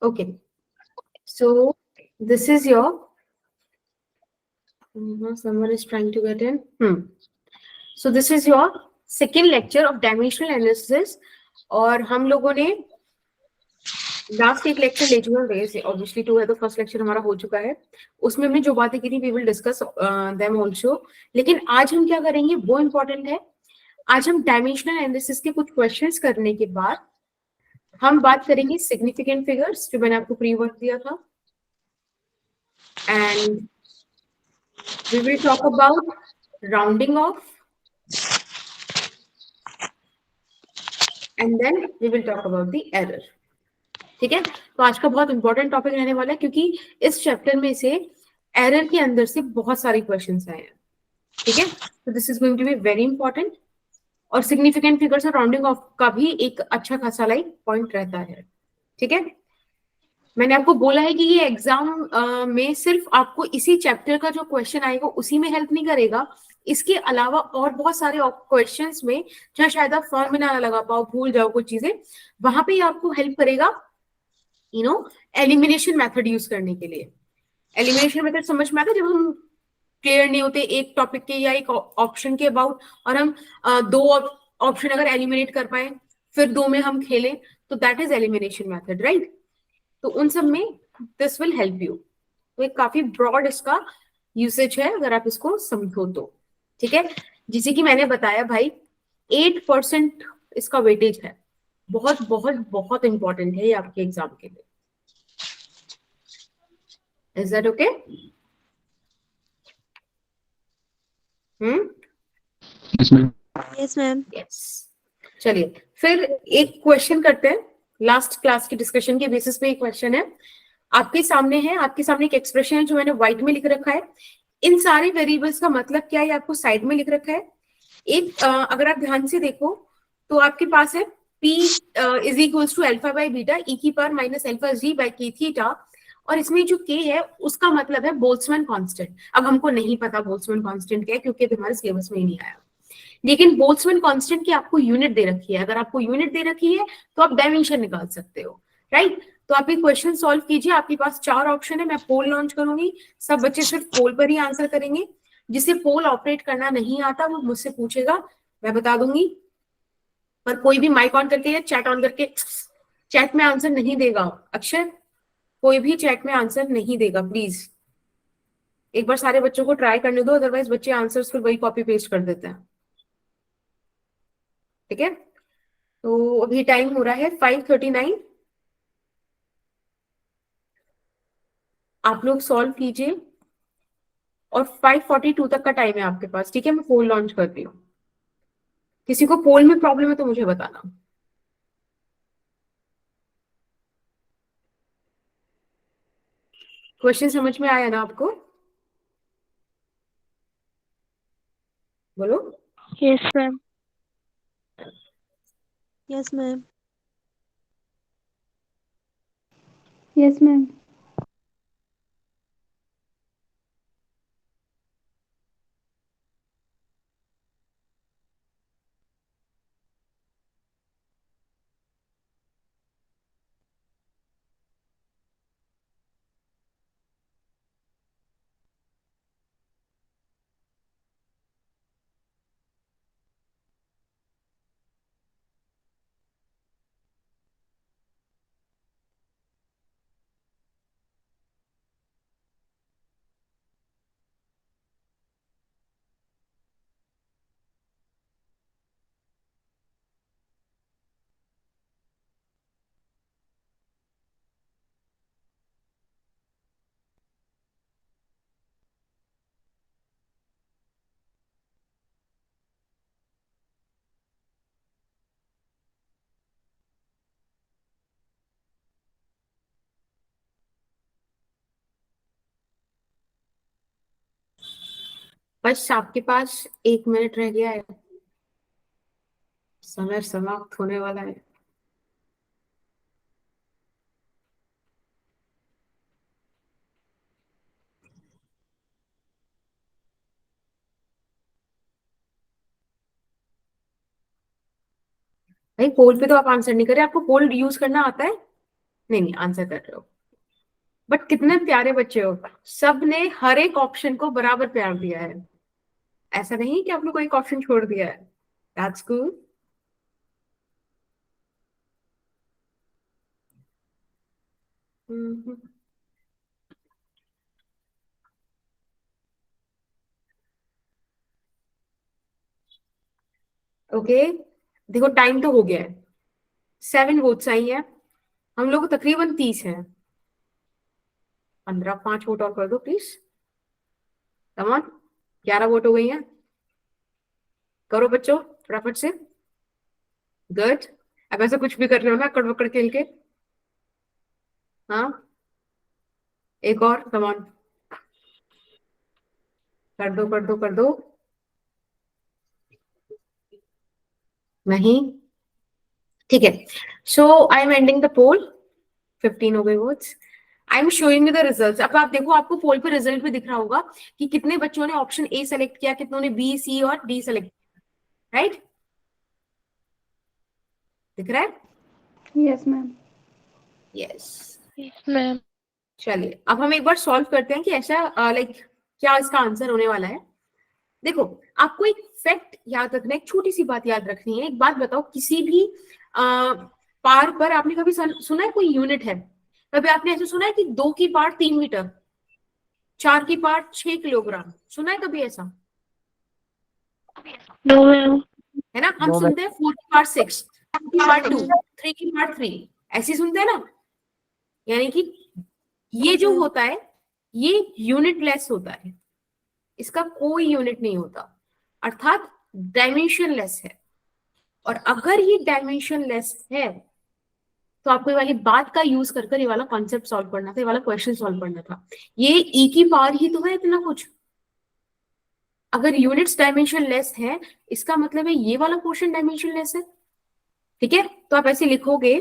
Okay, so this is your someone is trying to get in. So this is your second lecture of dimensional analysis. और हम लोगों ने last एक lecture ले चुके हैं, वैसे ऑब्वियसली 2 है तो फर्स्ट लेक्चर हमारा हो चुका है, उसमें हमने जो बातें की थी we will discuss them also. लेकिन आज हम क्या करेंगे वो इम्पोर्टेंट है। आज हम डायमेंशनल एनालिसिस के कुछ क्वेश्चंस करने के बाद हम बात करेंगे सिग्निफिकेंट फिगर्स, जो मैंने आपको प्री वर्क दिया था, and we will talk about rounding off, and then we will talk about the error. ठीक है, तो आज का बहुत इंपॉर्टेंट टॉपिक रहने वाला है, क्योंकि इस चैप्टर में से एरर के अंदर से बहुत सारे क्वेश्चंस आए हैं। ठीक है, तो this is going to be very important. और सिग्निफिकेंट फिगर्स और राउंडिंग ऑफ का भी एक अच्छा खासा लाइक पॉइंट रहता है। ठीक है, मैंने आपको बोला है कि ये एग्जाम में सिर्फ आपको इसी चैप्टर का जो क्वेश्चन आएगा उसी में हेल्प नहीं करेगा, इसके अलावा और बहुत सारे क्वेश्चंस में जहाँ शायद आप फॉर्मूला ना लगा पाओ, भूल जाओ कुछ चीजें, वहां पे आपको हेल्प करेगा एलिमिनेशन मेथड यूज करने के लिए। एलिमिनेशन मेथड समझ में आता है जब हम क्लियर नहीं होते एक टॉपिक के या एक ऑप्शन के अबाउट, और हम दो ऑप्शन अगर एलिमिनेट कर पाए फिर 2 में हम खेलें, तो that is elimination method, right. तो उन सब में दिस विल हेल्प यू। तो एक काफी ब्रॉड इसका यूसेज है अगर आप इसको समझो तो। ठीक है, जिसे कि मैंने बताया भाई 8% इसका वेटेज है, बहुत बहुत बहुत इंपॉर्टेंट है ये आपके एग्जाम के लिए। Is that okay? Yes, ma'am. Yes ma'am. Yes, चलिए फिर एक क्वेश्चन करते हैं। लास्ट क्लास की डिस्कशन के बेसिस पे एक क्वेश्चन है आपके सामने है, आपके सामने एक एक्सप्रेशन है जो मैंने व्हाइट में लिख रखा है। इन सारे वेरिएबल्स का मतलब क्या है आपको साइड में लिख रखा है। एक अगर आप ध्यान से देखो तो आपके पास है p is equals to alpha by beta e की power minus alpha g by k theta, और इसमें जो k है उसका मतलब है बोल्ट्जमैन कांस्टेंट। अब हमको नहीं पता बोल्ट्जमैन कांस्टेंट क्या है क्योंकि अभी हमारे सिलेबस में ही नहीं आया, लेकिन बोल्ट्जमैन कांस्टेंट की आपको यूनिट दे रखी है। अगर आपको यूनिट दे रखी है तो आप डायमेंशन निकाल सकते हो, राइट। तो आप ये क्वेश्चन सॉल्व कीजिए। आपके पास 4 ऑप्शन है, मैं पोल लॉन्च करूंगी, सब बच्चे सिर्फ पोल पर ही आंसर करेंगे। जिसे पोल ऑपरेट करना नहीं आता वो मुझसे पूछेगा, मैं बता दूंगी। पर कोई भी माइक ऑन करके या चैट ऑन करके चैट में आंसर नहीं देगा। अक्षर, कोई भी चैट में आंसर नहीं देगा प्लीज। एक बार सारे बच्चों को ट्राई करने दो, अदरवाइज बच्चे आंसर्स फिर वही कॉपी पेस्ट कर देते हैं। ठीक है, तो अभी टाइम हो रहा है 5:39। आप लोग सॉल्व कीजिए और 5:42 तक का टाइम है आपके पास। ठीक है, मैं पोल लॉन्च करती हूँ। किसी को पोल में प्रॉब्लम है तो मुझे बताना। क्वेश्चन समझ में आया ना आपको? बोलो। Yes ma'am. Yes ma'am. Yes ma'am. बस आपके पास 1 मिनट रह गया है, समय समाप्त होने वाला है। भाई पोल पे तो आप आंसर नहीं कर रहे, आपको पोल यूज करना आता है? नहीं आंसर कर रहे हो। बट कितने प्यारे बच्चे हो, सबने हर एक ऑप्शन को बराबर प्यार दिया है, ऐसा नहीं कि आपने कोई एक ऑप्शन छोड़ दिया है। That's good. ओके, देखो टाइम तो हो गया है, 7 वोट्स आई है, हम लोग तकरीबन 30 हैं। 15, 5 वोट और कर दो प्लीज। कम ऑन, 11 वोट हो गई हैं, करो बच्चों फटाफट से। गुड। अब ऐसा कुछ भी कर रहे हो ना अकड़ बकड़ खेल के। हाँ, एक और, कम ऑन, कर दो कर दो कर दो। नहीं, ठीक है। सो आई एम एंडिंग द पोल। 15 हो गए votes. I am showing you the results. अब आप देखो, आपको पोल पे रिजल्ट भी दिख रहा होगा कि कितने बच्चों ने ऑप्शन ए सेलेक्ट किया, कितनों ने बी, सी और डी सेलेक्ट किया, राइट? दिख रहा है? Yes ma'am. Yes. Yes ma'am. चलिए अब हम एक बार सॉल्व करते हैं कि ऐसा लाइक क्या इसका आंसर होने वाला है। देखो, आपको एक फैक्ट याद रखना है, एक छोटी सी बात याद रखनी है। एक बात बताओ, किसी भी पार पर आपने कभी सुना है कोई यूनिट है? कभी आपने ऐसा सुना है कि 2 की पार 3 मीटर, 4 की पार 6 किलोग्राम? सुना है कभी ऐसा? No ma'am. है ना, हम सुनते हैं 4 की पार 6, 2 की पार 2, 3 की पार 3, ऐसे सुनते हैं ना। यानी कि ये जो होता है ये यूनिट लेस होता है, इसका कोई यूनिट नहीं होता, अर्थात डायमेंशन लेस है। और अगर ये डायमेंशन लेस है तो आपको ये वाली बात का यूज कर कर ये वाला कॉन्सेप्ट सॉल्व करना था, ये वाला क्वेश्चन सॉल्व करना था। ये ई की पावर ही तो है इतना कुछ। अगर यूनिट्स डायमेंशन लेस है इसका मतलब है ये वाला पोर्शन डायमेंशन लेस है। ठीक है, तो आप ऐसे लिखोगे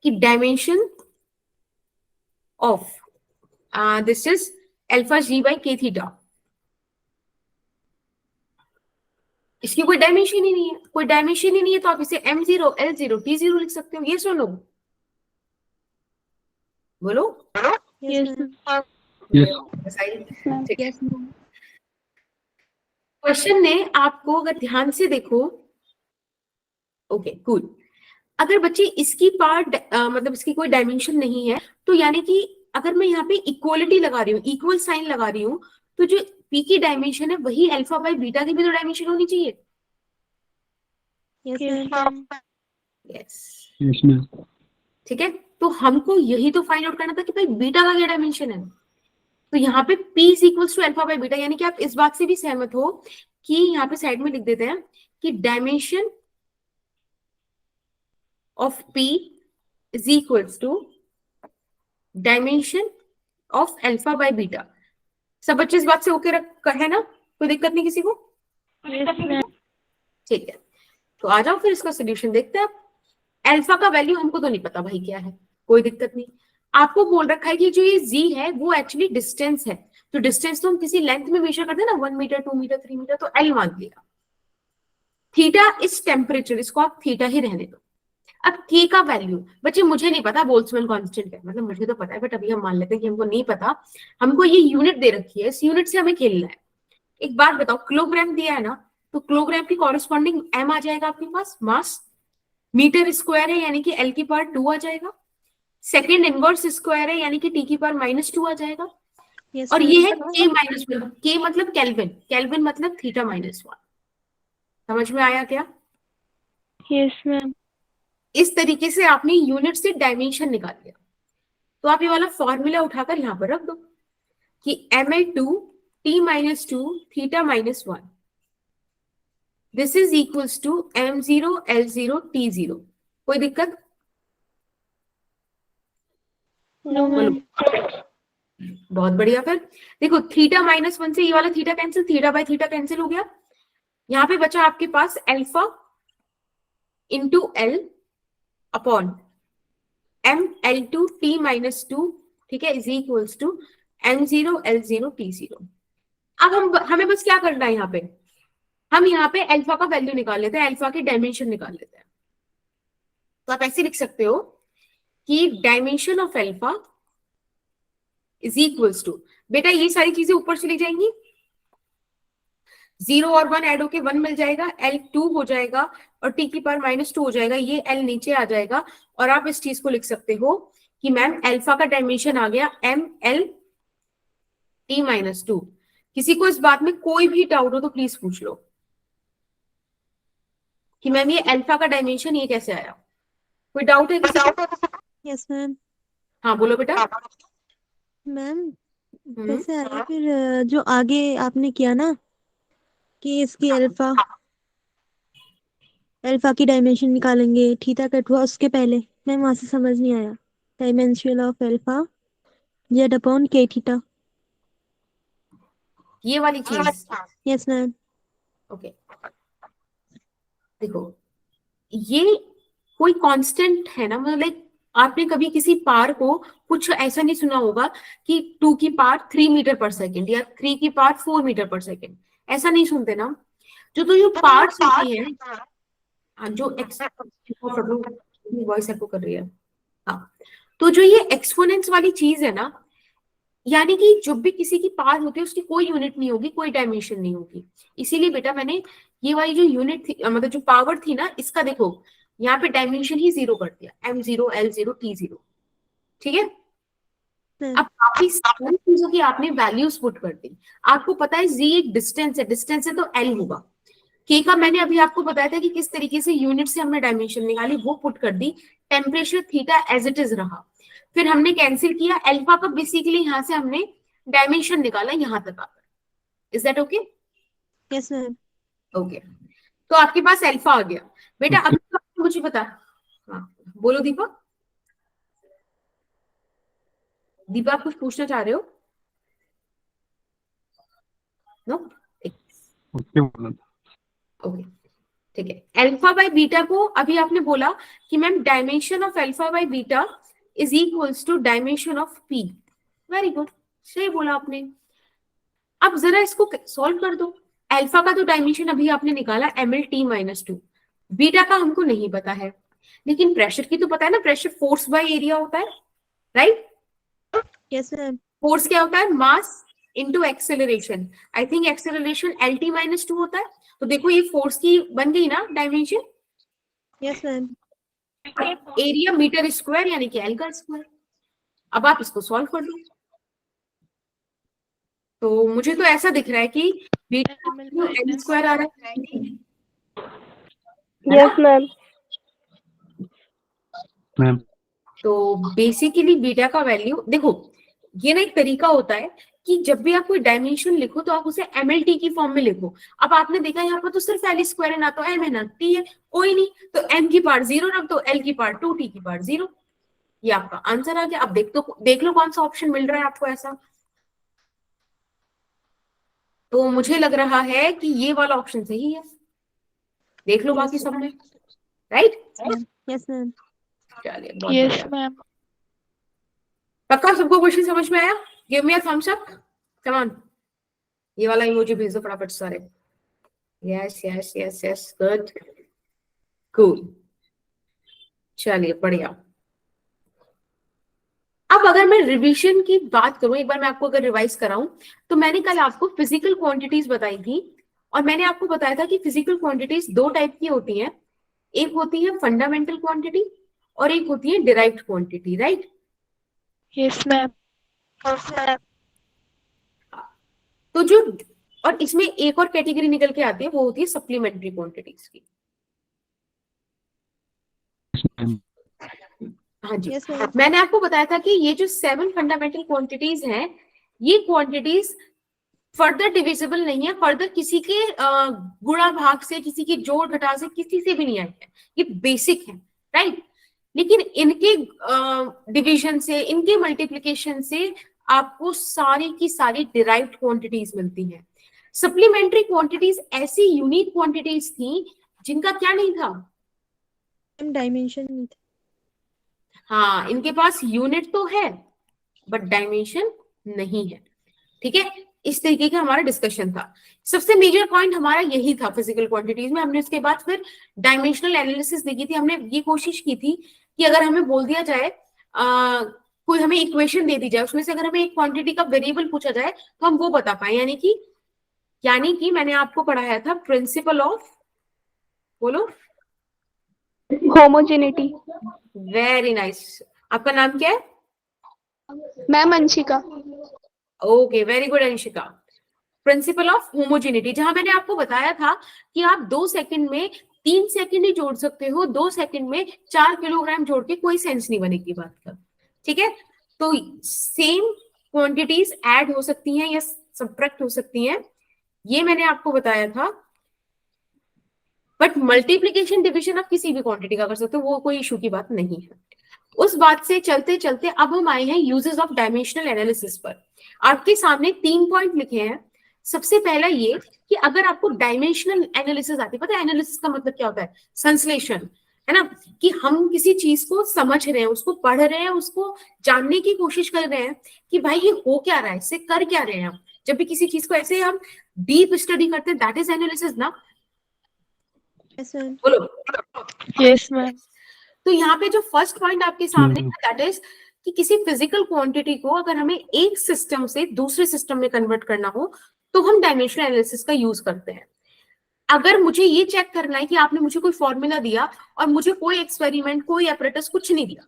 कि dimension of this is alpha g by k theta. इसकी कोई डायमेंशन ही नहीं है, कोई डायमेंशन ही नहीं है, तो आप इसे m0 l0 t0 लिख सकते हो। ये सुनो, बोलो। Yes ma'am. ठीक है, यस मैम। क्वेश्चन ने आपको अगर ध्यान से देखो, ओके कूल, अगर बच्चे इसकी पार्ट मतलब इसकी कोई डायमेंशन नहीं है, तो यानी कि अगर मैं यहाँ पे इक्वलिटी लगा रही हूँ, इक्वल साइन लगा रही हूँ, तो जो p की डायमेंशन है वही अल्फा बाई बीटा की भी तो डायमेंशन होनी चाहिए। Yes ma'am. Yes ma'am. ठीक है, तो हमको यही तो फाइंड आउट करना था कि भाई बीटा का क्या डायमेंशन है। तो यहाँ पे p is equals to alpha by beta, यानी कि आप इस बात से भी सहमत हो कि यहाँ पे साइड में लिख देते हैं कि dimension of p is equals to dimension of alpha by beta. सब बच्चे इस बात से ओके है ना, कोई दिक्कत नहीं किसी को? Yes ma'am. ठीक है, तो आ जाओ फिर इसका सोल्यूशन देखते हैं। अल्फा का वैल्यू हमको तो नहीं पता भाई क्या है, कोई दिक्कत नहीं। आपको बोल रखा है कि जो ये z है वो एक्चुअली डिस्टेंस है, तो डिस्टेंस तो हम किसी लेंथ में मेजर करते हैं ना, 1 मीटर 2 मीटर 3 मीटर, तो l मान लिया। थीटा इज टेम्परेचर, इसको आप थीटा ही रहने दो। अब k का वैल्यू बच्चे मुझे नहीं पता बोल्ट्जमैन कांस्टेंट है, मतलब मुझे तो पता है बट अभी हम मान लेते हैं कि हमको नहीं पता। हमको ये यूनिट दे रखी है, इस यूनिट से हमें खेलना है। एक बात बताओ, किलोग्राम दिया है ना, तो किलोग्राम की कॉरेस्पॉन्डिंग m आ जाएगा आपके पास, मास। मीटर स्क्वायर है यानी कि l की पावर 2 आ जाएगा। सेकेंड इनवर्स स्क्वायर है यानी कि t की पावर -2 आ जाएगा। यस और मैम। ये है k-1, k मतलब केल्विन, केल्विन मतलब θ-1। समझ में आया क्या? Yes ma'am. इस तरीके से आपने यूनिट से डायमेंशन निकाल लिया। तो आप ये वाला फॉर्मूला उठाकर यहां पर रख दो कि ma2 t-2 θ-1 this is equals to m0 l0 t0। कोई दिक्कत? No ma'am. बहुत बढ़िया। फिर देखो θ-1 से ये वाला theta cancel, theta by theta cancel हो गया। यहाँ पे बचा आपके पास alpha into L upon ml2 t-2, ठीक है, is equals to m0 l0 t0। अब हमें बस क्या करना है यहाँ पे, हम यहाँ पे अल्फा का वैल्यू निकाल लेते हैं, अल्फा की डायमेंशन निकाल लेते हैं। तो आप ऐसे लिख सकते हो कि dimension of alpha is equals to, बेटा ये सारी चीजें ऊपर चली जाएंगी, 0 और 1 ऐड होके 1 मिल जाएगा, L2 हो जाएगा और t की पावर -2 हो जाएगा, ये L नीचे आ जाएगा और आप इस चीज को लिख सकते हो कि मैम अल्फा का डायमेंशन आ गया MLT-2। किसी को इस बात में कोई भी डाउट हो तो प्लीज पूछ लो कि मैम ये अल्फा का डायमेंशन ये कैसे आया, कोई डाउट है किसी को? Yes ma'am. हाँ बोलो बेटा। मैम कैसे आया फिर जो आगे आपने किया ना कि इसकी अल्फा की डायमेंशन निकालेंगे, थीटा कट हुआ उसके पहले, मैम वहां से समझ नहीं आया। Dimension of alpha Z upon के थीटा। ये वाली चीज, यस मैम। ओके देखो ये कोई कांस्टेंट है ना, मतलब लाइक आपने कभी किसी पार को कुछ ऐसा नहीं सुना होगा कि 2 की पावर 3 मीटर पर सेकेंड या 3 की पावर 4 मीटर पर सेकेंड, ऐसा नहीं सुनते ना। जो पार्ट्स होती है, जो वॉइस एको कर रही है, हाँ, तो जो ये एक्सपोनेंट्स वाली चीज है ना, यानी कि जब भी किसी की पावर होती है उसकी कोई यूनिट नहीं होगी, कोई डायमेंशन नहीं होगी। इसीलिए बेटा मैंने ये वाली जो यूनिट थी, मतलब जो पावर थी ना, इसका देखो यहाँ पे डायमेंशन ही 0 कर दिया, M0 L0 T0, ठीक है। अब काफी सारी चीजों की आपने वैल्यूज पुट कर दी। आपको पता है जी एक डिस्टेंस है, डिस्टेंस है तो L होगा। के का मैंने अभी आपको बताया था कि किस तरीके से यूनिट से हमने डायमेंशन निकाली, वो पुट कर दी। Temperature theta as it is रहा, फिर हमने कैंसिल किया अल्फा का, बेसिकली यहाँ से हमने डायमेंशन निकाला यहाँ तक आकर। Is that okay? Yes ma'am. Okay, तो आपके पास अल्फा आ गया बेटा। अभी तो मुझे बता, हाँ बोलो दीपा। दीपा आप कुछ पूछना चाह रहे हो? नो? ओके ठीक है। अल्फा बाय बीटा को अभी आपने बोला कि ma'am dimension of alpha by beta is equals to dimension of p. Very good, सही बोला आपने। अब जरा इसको सॉल्व कर दो। अल्फा का तो डायमेंशन अभी आपने निकाला MLT-2, बीटा का हमको नहीं पता है, लेकिन प्रेशर की तो पता है ना, प्रेशर फोर्स बाय एरिया होता है, राइट? Yes ma'am. फोर्स क्या होता है? Mass into acceleration. I think acceleration LT-2 होता है। तो देखो ये फोर्स की बन गई ना dimension. Yes ma'am. Area metre square यानी कि L का स्क्वायर। अब आप इसको सॉल्व कर दो। तो मुझे तो ऐसा दिख रहा है कि बीटा L स्क्वायर आ रहा है। Yes ma'am. मैम तो बेसिकली बीटा का वैल्यू देखो, ये ना एक तरीका होता है कि जब भी आप कोई डायमेंशन लिखो तो आप उसे MLT की फॉर्म में लिखो। अब आपने देखा यहाँ पर तो सिर्फ L स्क्वायर है, ना तो M है ना T है, कोई नहीं, तो M की पार्ट 0 रख दो, L की पार्ट 2, T की पार्ट 0। ये आपका आंसर आ गया। अब देख लो कौन सा ऑप्शन मिल रहा है आपको ऐसा। तो मुझे लग रहा है कि ये वाला ऑप्शन सही है। देख लो बाकी सब में, राइट? Yes ma'am. चलिए बहुत यस बढ़िया। मैम। पक्का सबको क्वेश्चन समझ में आया? Give me a thumbs up, come on. ये वाला इमोजी भेज दो फटाफट सारे। Yes yes yes yes, good cool. चलिए बढ़िया। अब अगर मैं रिवीजन की बात करूं, एक बार मैं आपको अगर रिवाइज कराऊं, तो मैंने कल आपको फिजिकल क्वांटिटीज बताई थी और मैंने आपको बताया था कि फिजिकल क्वांटिटीज दो टाइप की होती हैं। एक होती है फंडामेंटल क्वांटिटी और एक होती है derived quantity, right? Yes ma'am. तो जो, और इसमें एक और कैटेगरी निकल के आती है, वो होती है सप्लीमेंट्री क्वांटिटीज की। हाँ जी। Yes ma'am. मैंने आपको बताया था कि ये जो 7 फंडामेंटल क्वांटिटीज हैं, ये क्वांटिटीज फर्दर डिविजिबल नहीं है, फर्दर किसी के गुणा भाग से, किसी के जोड़ घटा से, किसी से भी नहीं आई है, ये बेसिक है, राइट? लेकिन इनके डिवीजन से, इनके मल्टीप्लिकेशन से आपको सारी की सारी डिराइव्ड क्वांटिटीज मिलती हैं। सप्लीमेंट्री क्वांटिटीज ऐसी यूनिक क्वांटिटीज थी जिनका क्या नहीं था, डायमेंशन नहीं था। हाँ, इनके पास यूनिट तो है बट डायमेंशन नहीं है, ठीक है? इस तरीके का हमारा डिस्कशन था। सबसे मेजर पॉइंट हमारा यही था फिजिकल क्वांटिटीज में। हमने उसके बाद फिर डायमेंशनल एनालिसिस देखी थी। हमने ये कोशिश की थी कि अगर हमें बोल दिया जाए कोई हमें इक्वेशन दे दी जाए, उसमें से अगर हमें एक क्वांटिटी का वेरिएबल पूछा जाए तो हम वो बता पाए। यानी कि मैंने आपको पढ़ाया था प्रिंसिपल ऑफ, बोलो, होमोजेनिटी। Very nice. आपका नाम क्या है? Ma'am Anshika. Okay, very good Anshika. Principle of homogeneity, जहां मैंने आपको बताया था कि आप 2 सेकंड में 3 सेकंड ही जोड़ सकते हो, 2 सेकंड में 4 किलोग्राम जोड़ के कोई सेंस नहीं बनेगी बात का। ठीक है, तो सेम क्वांटिटीज ऐड हो सकती हैं या सब्ट्रैक्ट हो सकती हैं, ये मैंने आपको बताया था। बट मल्टीप्लीकेशन डिवीजन आप किसी भी क्वांटिटी का कर सकते हो, वो कोई इशू की बात नहीं है। उस बात से चलते चलते अब हम आए हैं यूजेस ऑफ डायमेंशनल एनालिसिस पर। आपके सामने 3 पॉइंट लिखे हैं। सबसे पहला ये कि अगर आपको डायमेंशनल एनालिसिस आती है, पता है एनालिसिस का मतलब क्या होता है? संश्लेषण, है ना, कि हम किसी चीज को समझ रहे हैं, उसको पढ़ रहे हैं, उसको जानने की कोशिश कर रहे हैं कि भाई ये हो क्या रहा है, इससे कर क्या रहे हैं हम। जब भी किसी चीज को ऐसे हम डीप स्टडी करते हैं, दैट इज एनालिसिस ना। Yes ma'am. बोलो। Yes ma'am. तो यहाँ पे जो फर्स्ट पॉइंट आपके सामने है दैट इज कि किसी फिजिकल क्वांटिटी को अगर हमें एक सिस्टम से दूसरे सिस्टम में कन्वर्ट करना हो तो हम डायमेंशनल एनालिसिस का यूज करते हैं। अगर मुझे ये चेक करना है कि आपने मुझे कोई फॉर्मूला दिया और मुझे कोई एक्सपेरिमेंट, कोई एपरेटस कुछ नहीं दिया,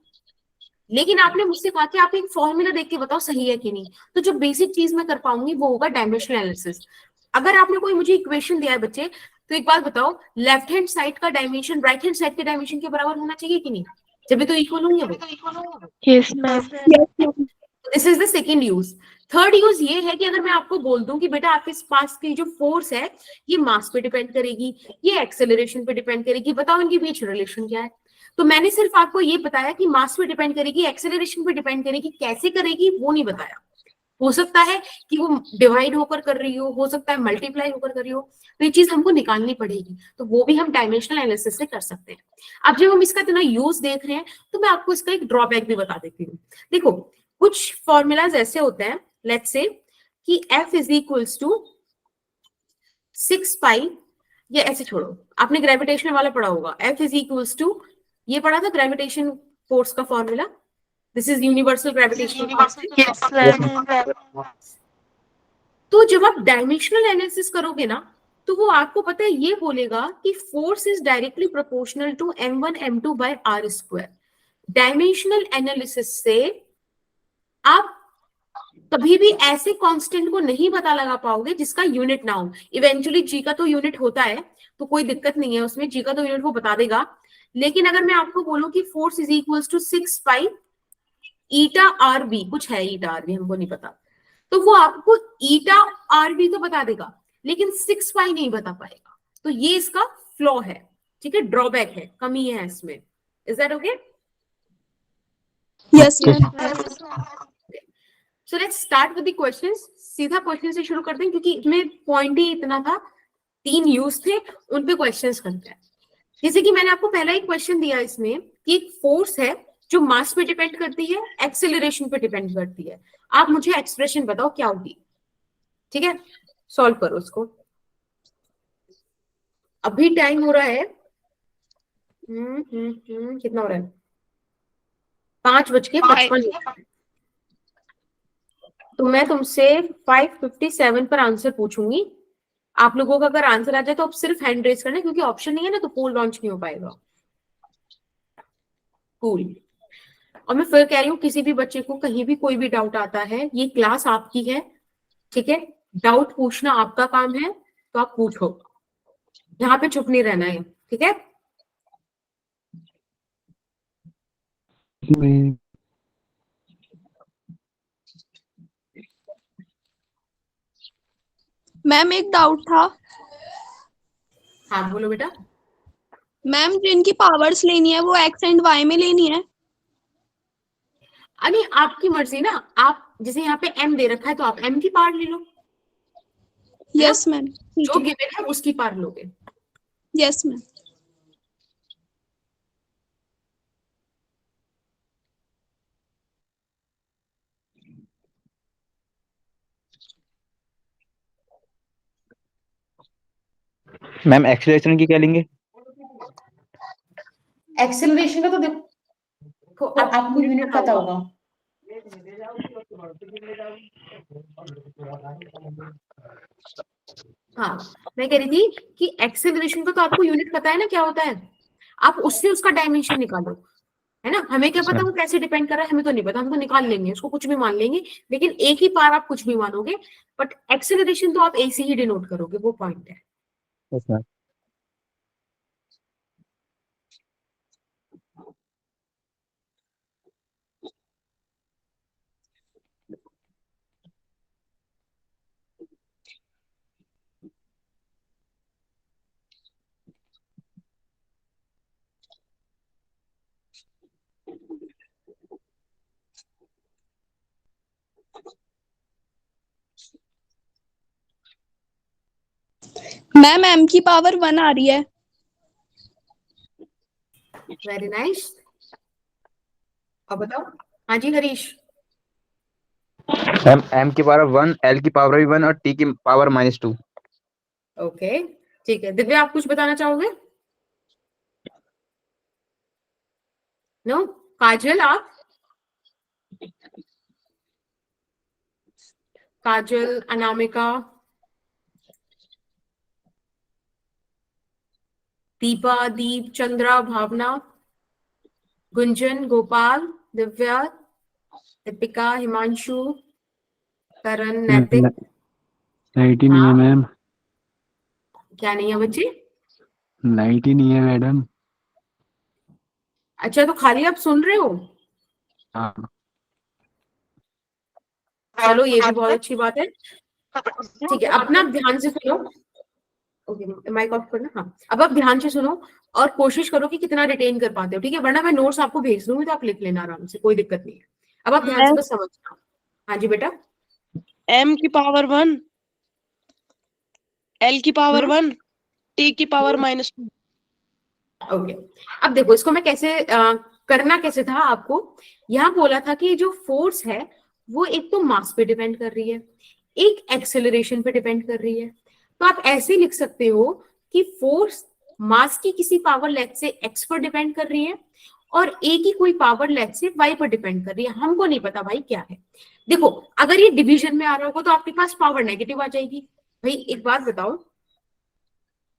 लेकिन आपने मुझसे कहा कि आप एक फॉर्मूला देख के बताओ सही है कि नहीं, तो जो बेसिक चीज मैं कर पाऊंगी वो होगा डायमेंशनल एनालिसिस। अगर आपने कोई मुझे इक्वेशन दिया है बच्चे, तो एक बात बताओ, लेफ्ट हैंड साइड का डायमेंशन राइट हैंड साइड के डायमेंशन के बराबर होना चाहिए कि नहीं? जब भी तो इक्वल होंगे वो। Yes ma'am. This is the second use. Third use ये है कि अगर मैं आपको बोल दूं कि बेटा आपके पास की जो फोर्स है ये मास पे डिपेंड करेगी, ये एक्सेलरेशन पे डिपेंड करेगी, बताओ इनके बीच रिलेशन क्या है? तो मैंने सिर्फ आपको ये बताया कि मास पे डिपेंड करेगी, एक्सेलरेशन पे डिपेंड करेगी, कैसे करेगी वो नहीं बताया। हो सकता है कि वो डिवाइड होकर कर रही हो सकता है मल्टीप्लाई होकर कर रही हो, तो ये चीज हमको निकालनी पड़ेगी, तो वो भी हम डायमेंशनल एनालिसिस से कर सकते हैं। अब जब हम इसका इतना यूज देख रहे हैं तो मैं आपको इसका एक ड्रॉबैक भी बता देती हूँ। देखो, कुछ फॉर्मूलाज ऐसे होते हैं, लेट्स से कि F इज इक्वल्स टू 6 पाई, ये ऐसे छोड़ो, आपने ग्रेविटेशन वाला पढ़ा होगा, F इज इक्वल्स टू, ये पढ़ा था ग्रेविटेशन फोर्स का formula, this is universal gravitational constant. Yes ma'am. तो जब आप डायमेंशनल एनालिसिस करोगे ना, तो वो आपको पता है ये बोलेगा कि force is directly proportional to m1 m2 by r square. Dimensional analysis से आप कभी भी ऐसे कांस्टेंट को नहीं पता लगा पाओगे जिसका यूनिट ना हो। इवेंचुअली जी का तो यूनिट होता है, तो कोई दिक्कत नहीं है उसमें, जी का तो यूनिट वो बता देगा। लेकिन अगर मैं आपको बोलूं कि force is equals to 6 pi eta r b, कुछ है ईटा आर बी हमको नहीं पता, तो वो आपको ईटा आर बी तो बता देगा लेकिन 6 पाई नहीं बता पाएगा। तो ये इसका फ्लॉ है, ठीक है, ड्रॉबैक है, कमी है इसमें। Is that okay? Yes ma'am. So let's start with the questions. सीधा क्वेश्चन से शुरू करते हैं क्योंकि इसमें पॉइंट ही इतना था, 3 यूज थे, उन पे क्वेश्चंस करते हैं। जैसे कि मैंने आपको पहला एक क्वेश्चन दिया इसमें कि एक फोर्स है जो मास पे डिपेंड करती है, एक्सेलरेशन पे डिपेंड करती है, आप मुझे एक्सप्रेशन बताओ क्या होगी। ठीक है, सॉल्व करो उसको। अभी टाइम हो रहा है कितना हो रहा है? 5:55। तो मैं तुमसे 5:57 पर आंसर पूछूंगी। आप लोगों का अगर आंसर आ जाए तो आप सिर्फ हैंड रेज करना, क्योंकि ऑप्शन नहीं है ना तो पोल लॉन्च नहीं हो पाएगा। कूल। और मैं फिर कह रही हूँ, किसी भी बच्चे को कहीं भी कोई भी डाउट आता है, ये क्लास आपकी है, ठीक है, डाउट पूछना आपका काम है, तो आप पूछो, यहाँ पे चुप नहीं रहना है, ठीक है। मैम एक डाउट था। हाँ बोलो बेटा। मैम जिनकी पावर्स लेनी है वो एक्स एंड वाई में लेनी है? अरे आपकी मर्जी ना, आप जैसे यहाँ पे m दे रखा है तो आप m की पावर ले लो, है ना? यस मैम, ठीक जो है। गिवन है उसकी पावर लोगे। Yes ma'am. मैम एक्सीलरेशन की क्या लेंगे? एक्सेलरेशन का तो देखो आपको यूनिट पता होगा। हाँ, मैं कह रही थी कि एक्सेलरेशन का तो आपको यूनिट पता है ना क्या होता है, आप उससे उसका डायमेंशन निकालो, है ना। हमें क्या पता वो कैसे डिपेंड कर रहा है, हमें तो नहीं पता, हम तो निकाल लेंगे उसको, कुछ भी मान लेंगे, लेकिन एक ही पार आप कुछ भी मानोगे, बट एक्सेलरेशन तो आप ए से ही डिनोट करोगे, वो पॉइंट है। Yes ma'am. मैम m की पावर 1 आ रही है। Very nice. अब बताओ। हाँ जी हरीश। मैम m की पावर 1, l की पावर भी 1 और t की पावर -2। ओके ठीक है, दिव्या आप कुछ बताना चाहोगे? नो। काजल आप? काजल, अनामिका, दीपा, दीप, चंद्रा, भावना, गुंजन, गोपाल, दिव्या, दीपिका, हिमांशु, करण, नैतिक। लाइट ही नहीं है हाँ, मैम। क्या नहीं है बच्चे? लाइट ही नहीं है मैडम। अच्छा, तो खाली आप सुन रहे हो? हाँ। चलो ये भी बहुत अच्छी बात है। ठीक है, अपना ध्यान से सुनो। ओके, माइक ऑफ करना। हाँ, अब आप ध्यान से सुनो और कोशिश करो कि कितना रिटेन कर पाते हो, ठीक है, वरना मैं नोट्स आपको भेज दूंगी तो आप लिख लेना आराम से, कोई दिक्कत नहीं है। अब आप ध्यान से बस समझना। हाँ जी बेटा। m की पावर 1, l की पावर 1, t की पावर -2। ओके, अब देखो इसको मैं कैसे करना कैसे था आपको। यहाँ बोला था कि जो फोर्स है वो एक तो मास पे डिपेंड कर रही है, एक एक्सेलरेशन पे डिपेंड कर रही है। तो आप ऐसे लिख सकते हो कि फोर्स मास की किसी पावर लेट से एक्स पर डिपेंड कर रही है और ए की कोई पावर लेट से वाई पर डिपेंड कर रही है। हमको नहीं पता भाई क्या है। देखो अगर ये डिवीजन में आ रहा होगा तो आपके पास पावर नेगेटिव आ जाएगी। भाई एक बात बताओ,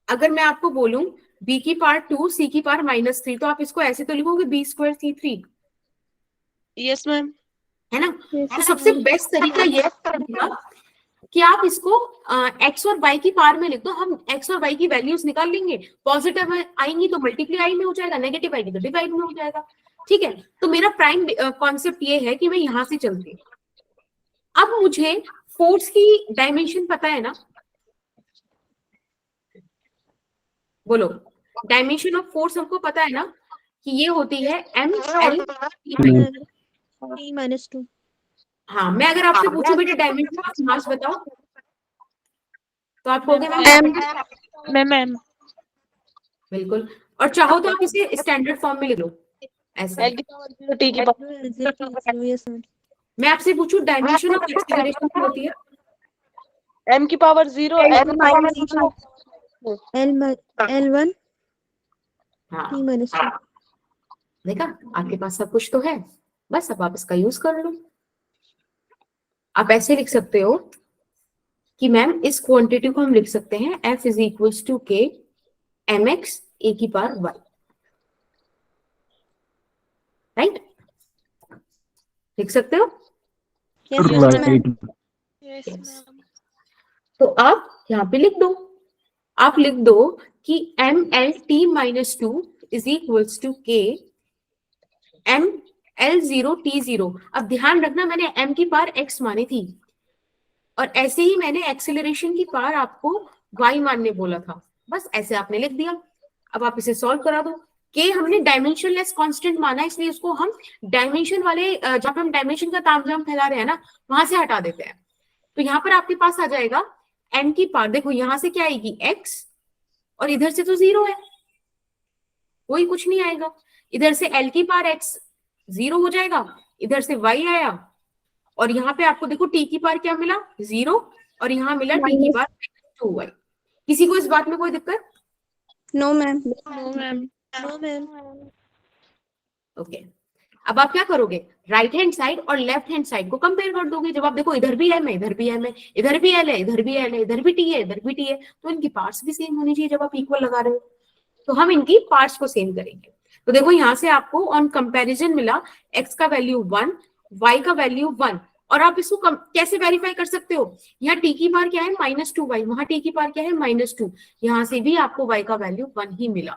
अगर मैं आपको बोलूं b की पावर 2 c की पावर -3, तो आप इसको ऐसे तो लिखोगे b² c3, यस मैम। है ना। तो सबसे बेस्ट तरीका यह है कि आप इसको x और y की पावर में लिख दो। हम x और y की वैल्यूज निकाल लेंगे, पॉजिटिव आएंगी तो मल्टीप्लाई में हो जाएगा, नेगेटिव आएगी तो डिवाइड में हो जाएगा। ठीक है, तो मेरा प्राइम कॉन्सेप्ट ये है कि मैं यहां से चलती हूँ। अब मुझे फोर्स की डायमेंशन पता है ना, बोलो। डायमेंशन ऑफ फोर्स हमको पता है ना कि ये होती है ml। -2। हाँ, मैं अगर आपसे पूछूं बेटा डायमेंशन ऑफ मास बताओ, तो आप कहोगे मैम मैम बिल्कुल। और चाहो तो आप इसे स्टैंडर्ड फॉर्म में लिख लो ऐसे। l की पावर 0, t की पावर यस मैम। मैं आपसे पूछूं डायमेंशन ऑफ एक्सीलरेशन क्या होती है? m की पावर 0, l की पावर L1 हाँ, -2। देखा आपके पास सब कुछ तो है, बस अब आप इसका यूज कर लो। आप ऐसे लिख सकते हो कि मैम इस क्वांटिटी को हम लिख सकते हैं F = K mx a की पावर y, राइट? लिख सकते हो? Yes ma'am. राइट। तो आप यहाँ पे लिख दो, आप लिख दो कि mlt-2 = K ml0t0। अब ध्यान रखना मैंने m की पावर x मानी थी और ऐसे ही मैंने एक्सेलरेशन की पावर आपको y मानने बोला था, बस ऐसे आपने लिख दिया। अब आप इसे सॉल्व करा दो। k हमने डायमेंशनलेस कांस्टेंट माना, इसलिए उसको हम डायमेंशन वाले जहां पे हम डायमेंशन का तामझाम फैला रहे हैं ना, वहां से हटा देते हैं। तो यहाँ पर आपके पास आ जाएगा m की पावर, देखो यहां से क्या आएगी x और इधर से तो 0 है, कोई कुछ नहीं आएगा। इधर से l की पावर x 0 हो जाएगा, इधर से y आया और यहाँ पे आपको देखो t की पावर क्या मिला 0 और यहाँ मिला t की पावर 2y। किसी को इस बात में कोई दिक्कत? No ma'am. No ma'am. No ma'am. Okay, अब आप क्या करोगे, राइट हैंड साइड और लेफ्ट हैंड साइड को कंपेयर कर दोगे। जब आप देखो इधर भी एम है, इधर भी एम है, इधर भी एल है, इधर भी एल है, इधर भी टी है, इधर भी टी है, तो इनकी पार्ट्स भी सेम होनी चाहिए जब आप इक्वल लगा रहे हो। तो हम इनकी पार्ट्स को सेम करेंगे। तो देखो यहाँ से आपको ऑन कंपैरिजन मिला x का वैल्यू 1, y का वैल्यू 1, और आप इसको कैसे वेरीफाई कर सकते हो, यहाँ t की पार क्या है -2y, वहां t की पार क्या है -2, यहाँ से भी आपको y का वैल्यू 1 ही मिला।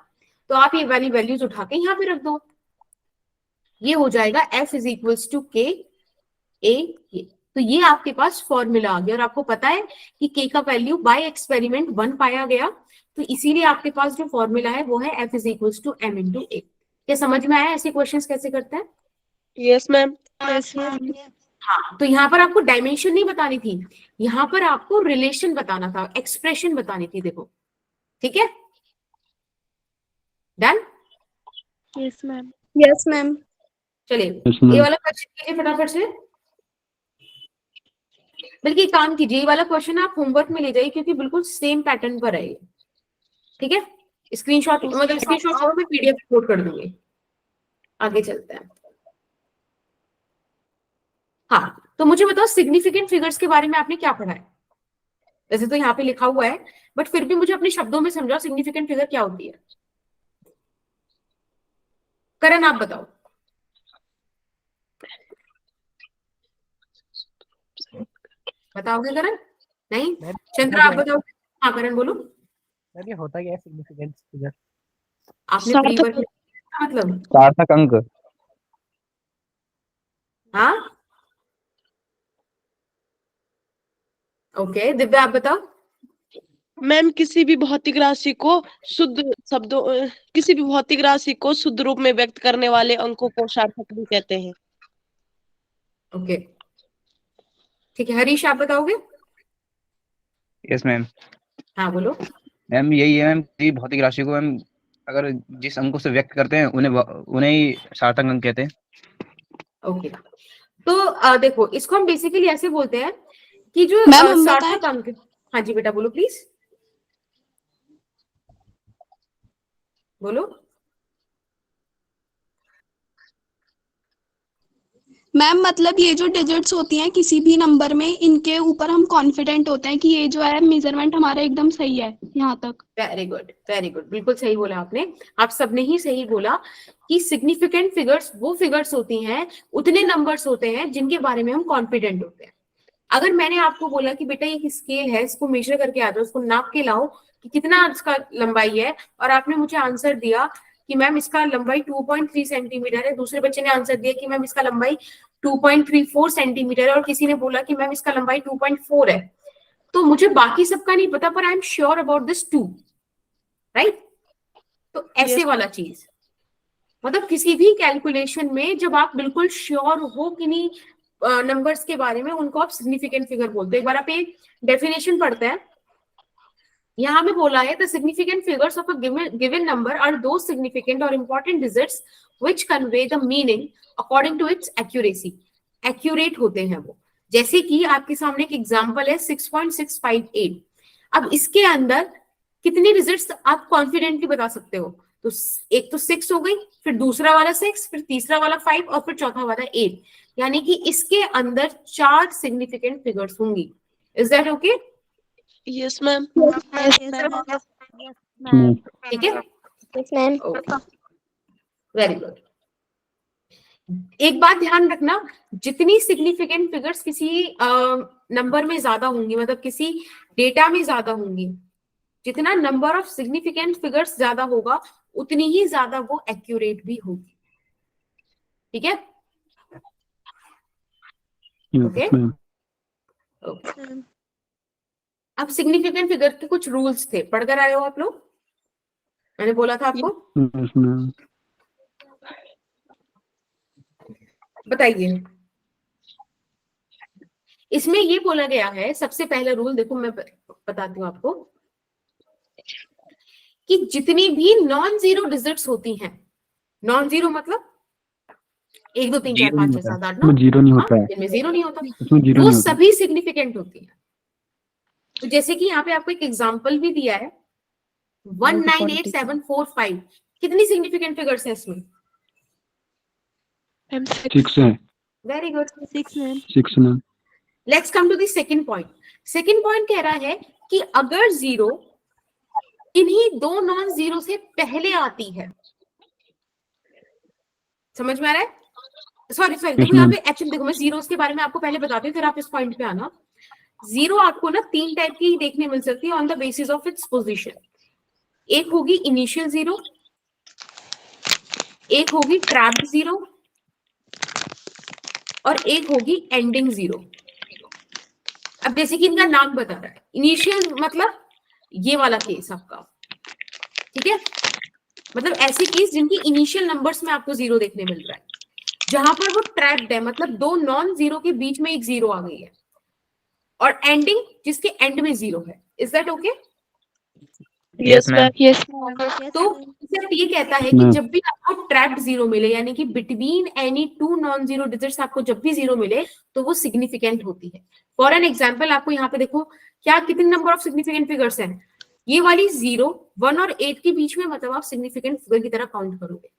तो आप ये वाली वैल्यूज उठा के यहाँ पे रख दो, ये हो जाएगा f is equals to k a k। तो ये आपके पास फॉर्मूला आ गया, और आपको पता है कि k का वैल्यू बाय एक्सपेरिमेंट 1 पाया गया, तो इसीलिए आपके पास जो फॉर्मूला है वो है f is equals to m into a। क्या समझ में आया ऐसे क्वेश्चंस कैसे करते हैं? Yes ma'am. Yes ma'am. हाँ, तो यहाँ पर आपको डायमेंशन नहीं बतानी थी, यहाँ पर आपको रिलेशन बताना था, एक्सप्रेशन बतानी थी। देखो, ठीक है, done. Yes ma'am. Yes ma'am. चलिए Yes, ये ma'am. वाला क्वेश्चन कीजिए फटाफट से। बल्कि एक काम कीजिए, ये वाला क्वेश्चन आप होमवर्क में ले जाइए, क्योंकि बिल्कुल सेम पैटर्न पर है ये, ठीक है। स्क्रीनशॉट, मतलब स्क्रीनशॉट में पीडीएफ अपलोड कर दूंगी। आगे चलते हैं। हाँ, तो मुझे बताओ सिग्निफिकेंट फिगर्स के बारे में आपने क्या पढ़ा है? वैसे तो यहाँ पे लिखा हुआ है, बट फिर भी मुझे अपने शब्दों में समझाओ सिग्निफिकेंट फिगर क्या होती है। करण आप बताओ। बताओगे करण? नहीं, चंद्र आप बताओ। हाँ करण बोलो। सर ये होता क्या है सिग्निफिकेंट फिगर? आपने प्री वर्क मतलब, सार्थक अंक। हाँ ओके, दिव्या आप बताओ। मैम किसी भी भौतिक राशि को शुद्ध शब्दों किसी भी भौतिक राशि को शुद्ध रूप में व्यक्त करने वाले अंकों को सार्थक भी कहते हैं। ओके ठीक है, हरीश आप बताओगे। Yes ma'am. हाँ बोलो। मैम यही है मैम, किसी भौतिक राशि को मैम अगर जिस अंकों से व्यक्त करते हैं उन्हें ही सार्थक अंक कहते हैं। ओके, तो देखो इसको हम बेसिकली ऐसे बोलते हैं कि जो मैम, हम सार्थक अंक। हाँ जी बेटा बोलो प्लीज, बोलो। मैम मतलब ये जो डिजिट्स होती हैं किसी भी नंबर में, इनके ऊपर हम कॉन्फिडेंट होते हैं कि ये जो है मेजरमेंट हमारा एकदम सही है यहाँ तक। वेरी गुड वेरी गुड, बिल्कुल सही बोला आपने। आप सबने ही सही बोला कि सिग्निफिकेंट फिगर्स वो फिगर्स होती हैं, उतने नंबर्स होते हैं जिनके बारे में हम कॉन्फिडेंट होते हैं। अगर मैंने आपको बोला कि बेटा एक स्केल है, इसको मेजर करके आ जाओ, उसको नाप के लाओ कि कितना इसका लंबाई है, और आपने मुझे आंसर दिया कि मैम इसका लंबाई 2.3 सेंटीमीटर है, दूसरे बच्चे ने आंसर दिया कि मैम इसका लंबाई 2.34 सेंटीमीटर है, और किसी ने बोला कि मैम इसका लंबाई 2.4 है, तो मुझे बाकी सबका नहीं पता, पर I am sure about this 2, right. तो ऐसे वाला चीज, मतलब किसी भी कैलकुलेशन में जब आप बिल्कुल श्योर हो कि नहीं नंबर्स के बारे में, उनको आप सिग्निफिकेंट फिगर बोलते हैं। एक बार आप एक डेफिनेशन पढ़ते हैं, यहाँ में बोला है the significant figures of a given number are those significant or important digits which convey the meaning according to its accuracy. Accurate होते हैं वो, जैसे कि आपके सामने एक एग्जांपल है 6.658। अब इसके अंदर कितनी डिजिट्स आप कॉन्फिडेंटली बता सकते हो? तो एक तो 6 हो गई, फिर दूसरा वाला 6, फिर तीसरा वाला 5 और फिर चौथा वाला 8, यानी कि इसके अंदर 4 सिग्निफिकेंट फिगर्स होंगी। Is that okay? Yes ma'am. ठीक है, यस मैम। Very good. एक बात ध्यान रखना, जितनी सिग्निफिकेंट फिगर्स किसी नंबर में ज्यादा होंगी, मतलब किसी डेटा में ज्यादा होंगी, जितना नंबर ऑफ सिग्निफिकेंट फिगर्स ज्यादा होगा उतनी ही ज्यादा वो एक्यूरेट भी होगी। ठीक है, Yes, ma'am. अब सिग्निफिकेंट फिगर के कुछ रूल्स थे, पढ़कर आए हो आप लोग? मैंने बोला था आपको, Yes, ma'am. बताइए। इसमें ये बोला गया है, सबसे पहला रूल देखो मैं बताती हूँ आपको, कि जितनी भी नॉन जीरो डिजिट्स होती हैं, नॉन जीरो मतलब 1 2 3 4 5 6 7 8 9, जीरो नहीं होता है, इनमें जीरो नहीं होता, इसमें जीरो वो नहीं होता। सभी सिग्निफिकेंट होती है। तो जैसे कि यहाँ पे आपको एक एग्जांपल भी दिया है, 198745 कितनी सिग्निफिकेंट फिगर्स है इसमें? मैम 6 है, very good. 6 ma'am. 6 ma'am. Let's come to the second point. Second point कह रहा है कि अगर जीरो इन्हीं दो नॉन जीरो से पहले आती है, समझ में आ रहा है? सॉरी देखो यहाँ पे एक्चुअली देखो मैं जीरोस के बारे में आपको पहले बताती हूँ, फिर आप इस पॉइंट पे आना। जीरो आपको ना तीन टाइप की देखने मिल सकती है on the basis of its position. एक होगी इनिशियल जीरो, एक होगी ट्रैप्ड जीरो, और एक होगी एंडिंग जीरो। अब जैसे कि इनका नाम बता रहा है, इनिशियल मतलब ये वाला केस आपका, ठीक है, मतलब ऐसे केस जिनकी इनिशियल नंबर्स में आपको जीरो देखने मिल रहा है, जहां पर वो ट्रैप्ड है, मतलब दो नॉन जीरो के बीच में एक जीरो आ गई है, और एंडिंग जिसके एंड में जीरो है। Is that okay? Yes ma'am. Yes तो concept ये कहता है कि जब भी आपको ट्रैप्ड जीरो मिले, यानी कि between any two non zero digits आपको जब भी जीरो मिले तो वो सिग्निफिकेंट होती है। फॉर एन एग्जांपल आपको यहाँ पे देखो क्या कितने नंबर ऑफ सिग्निफिकेंट फिगर्स हैं। ये वाली 0, 1 और 8 के बीच में, मतलब आप सिग्निफिकेंट फिगर की तरह काउंट करोगे।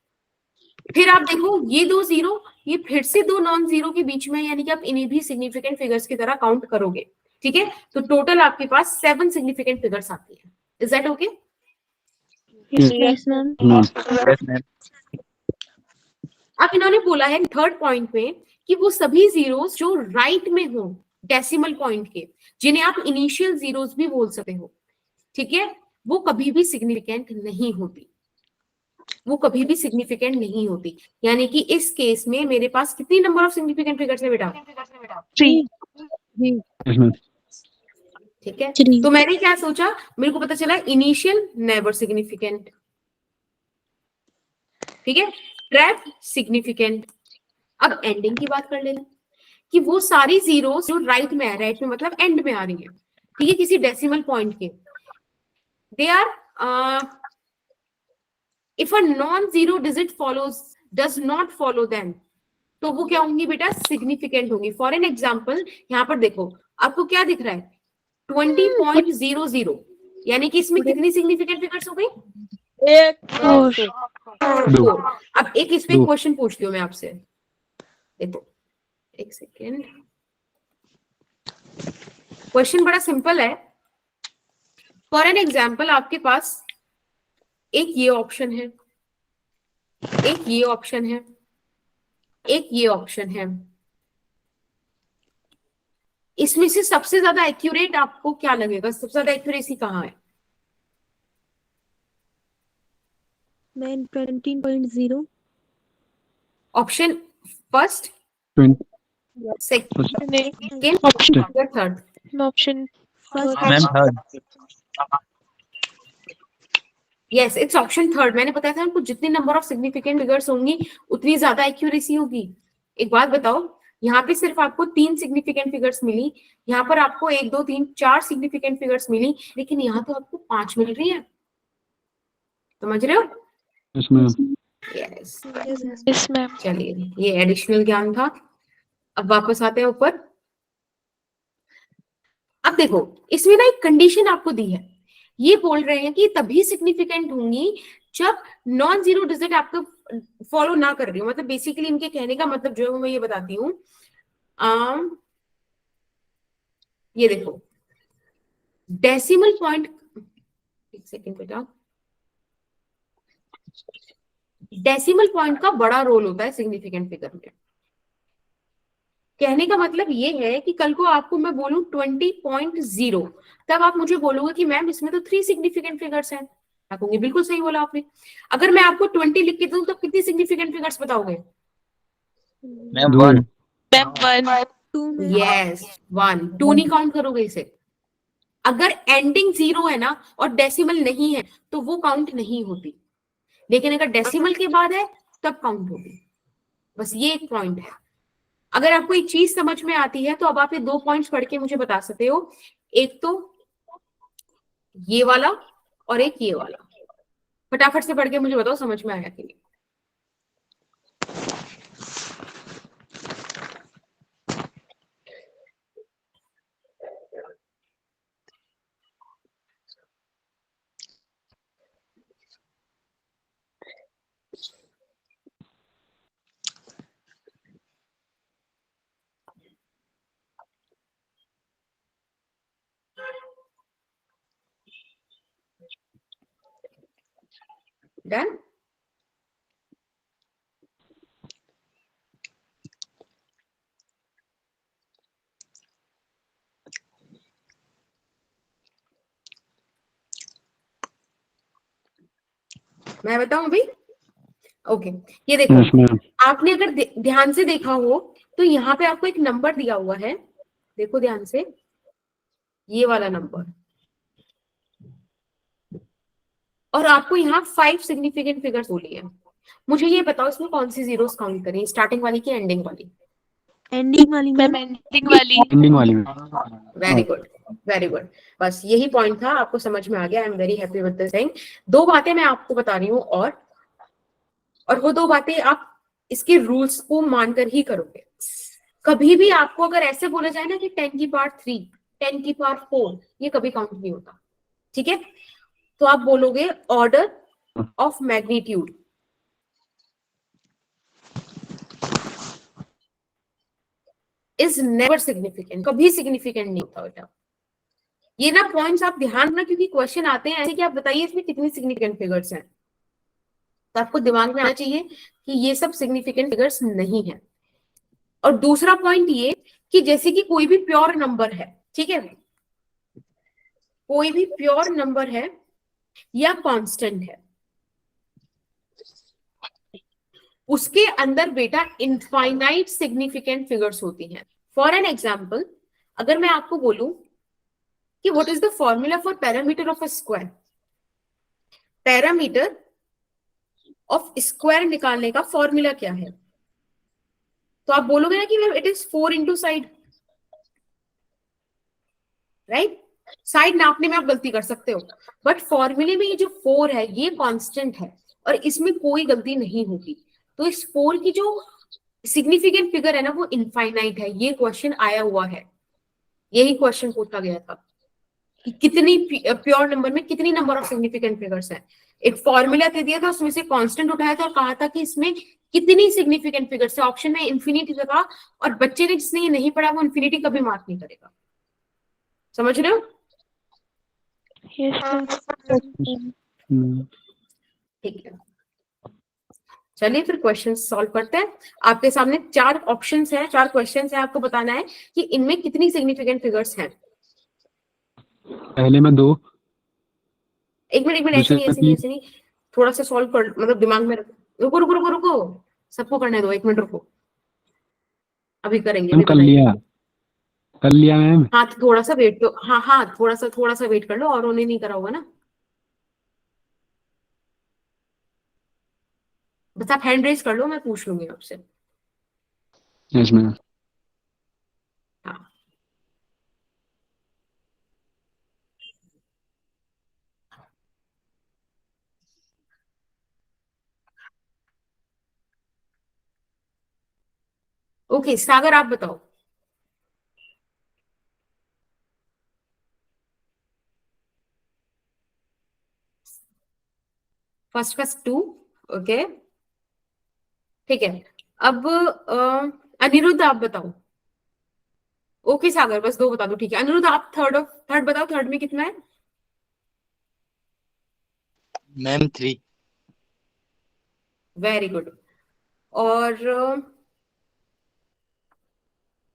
फिर आप देखो ये दो जीरो, ये फिर से दो नॉन जीरो के बीच में, यानी कि आप इन्हें भी सिग्निफिकेंट फिगर्स की तरह काउंट करोगे, ठीक है। तो टोटल आपके पास 7 सिग्निफिकेंट फिगर्स आती है। Is that okay? Yes ma'am. Yes ma'am. अब इन्होंने बोला है थर्ड पॉइंट में कि वो सभी जीरोस जो राइट में हो डेसिमल पॉइंट के, जिन्हें आप इनिशियल जीरोस भी बोल सकते हो, ठीक है, वो कभी भी सिग्निफिकेंट नहीं होती, वो कभी भी सिग्निफिकेंट नहीं होती। यानी कि इस केस में मेरे पास कितनी नंबर ऑफ सिग्निफिकेंट फिगर्स है बेटा? 3। Yes ma'am. ठीक है, 3। तो मैंने क्या सोचा, मेरे को पता चला इनिशियल नेवर सिग्निफिकेंट, ठीक है, ट्रैप सिग्निफिकेंट। अब एंडिंग की बात कर लेना कि वो सारी जीरो जो राइट में है, राइट में मतलब एंड में आ रही है, ठीक है, किसी डेसिमल पॉइंट के, they are if a non zero digit follows does not follow them, तो वो क्या होंगी बेटा? सिग्निफिकेंट होंगी। फॉर एन एग्जाम्पल यहाँ पर देखो आपको क्या दिख रहा है? 20.00, यानी कि इसमें कितनी सिग्निफिकेंट फिगर्स हो गई? दो। अब एक इस पे दो। क्वेश्चन पूछती हूँ मैं आपसे, देखो एक सेकेंड, क्वेश्चन बड़ा सिंपल है। फॉर एन एग्जाम्पल आपके पास एक ये ऑप्शन है, एक ये ऑप्शन है, एक ये ऑप्शन है। इसमें से सबसे ज्यादा एक्यूरेट आपको क्या लगेगा? सबसे ज्यादा एक्यूरेसी कहाँ है? Ma'am 20.0। Option first, 20 second option या third? Option first ma'am third. Yes, it's option third. मैंने बताया था आपको जितनी नंबर ऑफ सिग्निफिकेंट फिगर्स होंगी उतनी ज्यादा एक्यूरेसी होगी। एक बात बताओ, यहाँ पे सिर्फ आपको 3 सिग्निफिकेंट फिगर्स मिली, यहाँ पर आपको 1 2 3 4 सिग्निफिकेंट फिगर्स मिली, लेकिन यहाँ तो आपको 5 मिल रही है। समझ रहे हो? Yes ma'am. Yes. Yes ma'am. चलिए, ये एडिशनल ज्ञान था। अब वापस आते हैं ऊपर। अब देखो इसमें ना एक कंडीशन आपको दी है, ये बोल रहे हैं कि तभी सिग्निफिकेंट होंगी जब नॉन जीरो डिजिट आपको फॉलो ना कर रही हो। मतलब बेसिकली इनके कहने का मतलब जो है मैं ये बताती हूँ, ये देखो डेसिमल पॉइंट, एक सेकेंड बेटा, डेसिमल पॉइंट का बड़ा रोल होता है सिग्निफिकेंट फिगर में। कहने का मतलब ये है कि कल को आपको मैं बोलूं 20.0, तब आप मुझे बोलोगे कि मैम इसमें तो 3 सिग्निफिकेंट फिगर्स हैं। मैं कहूंगी बिल्कुल सही बोला आपने। अगर मैं आपको 20 लिख के दूं तो कितनी सिग्निफिकेंट फिगर्स बताओगे? मैम दो। 1। मैम 1। 2 मैम। यस 1, 2 नहीं काउंट करोगे इसे। अगर एंडिंग 0 है ना और डेसिमल नहीं है तो वो काउंट नहीं होती, लेकिन अगर डेसिमल के बाद है तब काउंट होगी। बस ये एक पॉइंट है। अगर आपको एक चीज समझ में आती है तो अब आप ये 2 पॉइंट्स पढ़ के मुझे बता सकते हो, एक तो ये वाला और एक ये वाला। फटाफट से पढ़ के मुझे बताओ समझ में आया कि नहीं। डन। मैं बताऊं अभी? ओके, ये देखो, यस मैम। आपने अगर ध्यान से देखा हो तो यहाँ पे आपको एक नंबर दिया हुआ है, देखो ध्यान से, ये वाला नंबर, और आपको यहाँ 5 सिग्निफिकेंट फिगर्स बोली है। मुझे ये बताओ इसमें कौन सी जीरोस काउंट करें, स्टार्टिंग वाली की एंडिंग वाली? एंडिंग वाली मैम। एंडिंग वाली। एंडिंग वाली में। Very good, very good. बस यही पॉइंट था, आपको समझ में आ गया। I am very happy with this thing. 2 बातें मैं आपको बता रही हूँ, और वो 2 बातें आप इसके रूल्स को मानकर ही करोगे। कभी भी आपको अगर ऐसे बोला जाए ना कि 10 की पावर 3, 10 की पावर 4, ये कभी काउंट नहीं होता, ठीक है? तो आप बोलोगे order of magnitude. Is never significant, कभी सिग्निफिकेंट नहीं होता बेटा। ये ना पॉइंट्स आप ध्यान रखना, क्योंकि क्वेश्चन आते हैं ऐसे कि आप बताइए इसमें कितनी सिग्निफिकेंट फिगर्स हैं, तो आपको दिमाग में आना चाहिए कि ये सब सिग्निफिकेंट फिगर्स नहीं है। और दूसरा पॉइंट ये कि जैसे कि कोई भी प्योर नंबर है, ठीक है, कोई भी प्योर नंबर है या कांस्टेंट है, उसके अंदर बेटा इनफाइनाइट सिग्निफिकेंट फिगर्स होती हैं। फॉर एन एग्जाम्पल, अगर मैं आपको बोलूं कि what is the formula for parameter of a square, parameter of square निकालने का फॉर्मूला क्या है, तो आप बोलोगे ना कि it is 4 into side, right? Side नापने में आप गलती कर सकते हो, बट फॉर्मूले में ये जो 4 है ये कांस्टेंट है और इसमें कोई गलती नहीं होगी। तो इस 4 की जो सिग्निफिकेंट फिगर है ना वो इनफाइनाइट है। ये क्वेश्चन आया हुआ है, यही क्वेश्चन पूछा गया था कि कितनी प्योर नंबर में कितनी नंबर ऑफ सिग्निफिकेंट फिगर्स हैं। एक फॉर्मूला दे दिया था, उसमें से कांस्टेंट उठाया था और कहा था कि इसमें कितनी सिग्निफिकेंट फिगर्स है। ऑप्शन में इन्फिनिटी था, और बच्चे ने जिसने ये नहीं पढ़ा वो इन्फिनिटी कभी मार्क नहीं करेगा। समझ रहे हो? ठीक है, चलिए फिर क्वेश्चन सॉल्व करते हैं। आपके सामने 4 ऑप्शंस हैं, 4 क्वेश्चंस हैं, आपको बताना है कि इनमें कितनी सिग्निफिकेंट फिगर्स हैं। पहले में 2, एक मिनट, ऐसे नहीं, थोड़ा सा सॉल्व कर, मतलब दिमाग में रुको रुको रुको रुको, सबको करने दो, 1 मिनट रुको, अभी करेंगे, मैम अभी कर लिया मैम। हाँ, तो थोड़ा सा वेट, तो हाँ थोड़ा सा वेट कर लो, और उन्हें नहीं करा होगा ना। बस आप हैंड रेज कर लो, मैं पूछ लूंगी आपसे। Yes ma'am. हाँ, ओके सागर आप बताओ। फर्स्ट 2, ओके, ठीक है। अब अनिरुद्ध आप बताओ। ओके सागर, बस 2 बता दो, ठीक है। अनिरुद्ध आप थर्ड बताओ, थर्ड में कितना है? मैम 3। Very good. और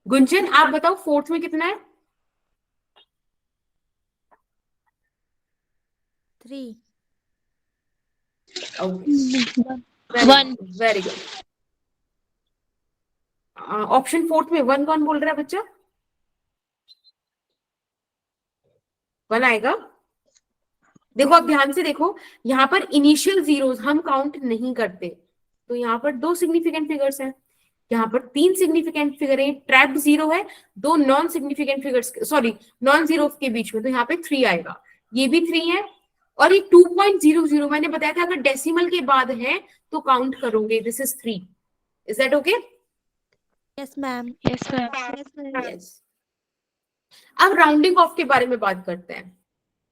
गुंजन आप बताओ, फोर्थ में कितना है? 3। Very good. ऑप्शन 4 में 1 कौन बोल रहा है बच्चा? 1 आएगा। देखो आप ध्यान से देखो, यहाँ पर इनिशियल जीरोस हम काउंट नहीं करते, तो यहाँ पर 2 सिग्निफिकेंट फिगर्स हैं, यहाँ पर 3 सिग्निफिकेंट फिगर है, ट्रैप्ड 0 है, 2 non significant figures, sorry non zero के बीच में, तो यहाँ पे 3 आएगा, ये भी 3 है, और ये 2.00 मैंने बताया था अगर डेसिमल के बाद है तो काउंट करोगे, this is 3। Is that okay? Yes ma'am. Yes. अब राउंडिंग ऑफ के बारे में बात करते हैं।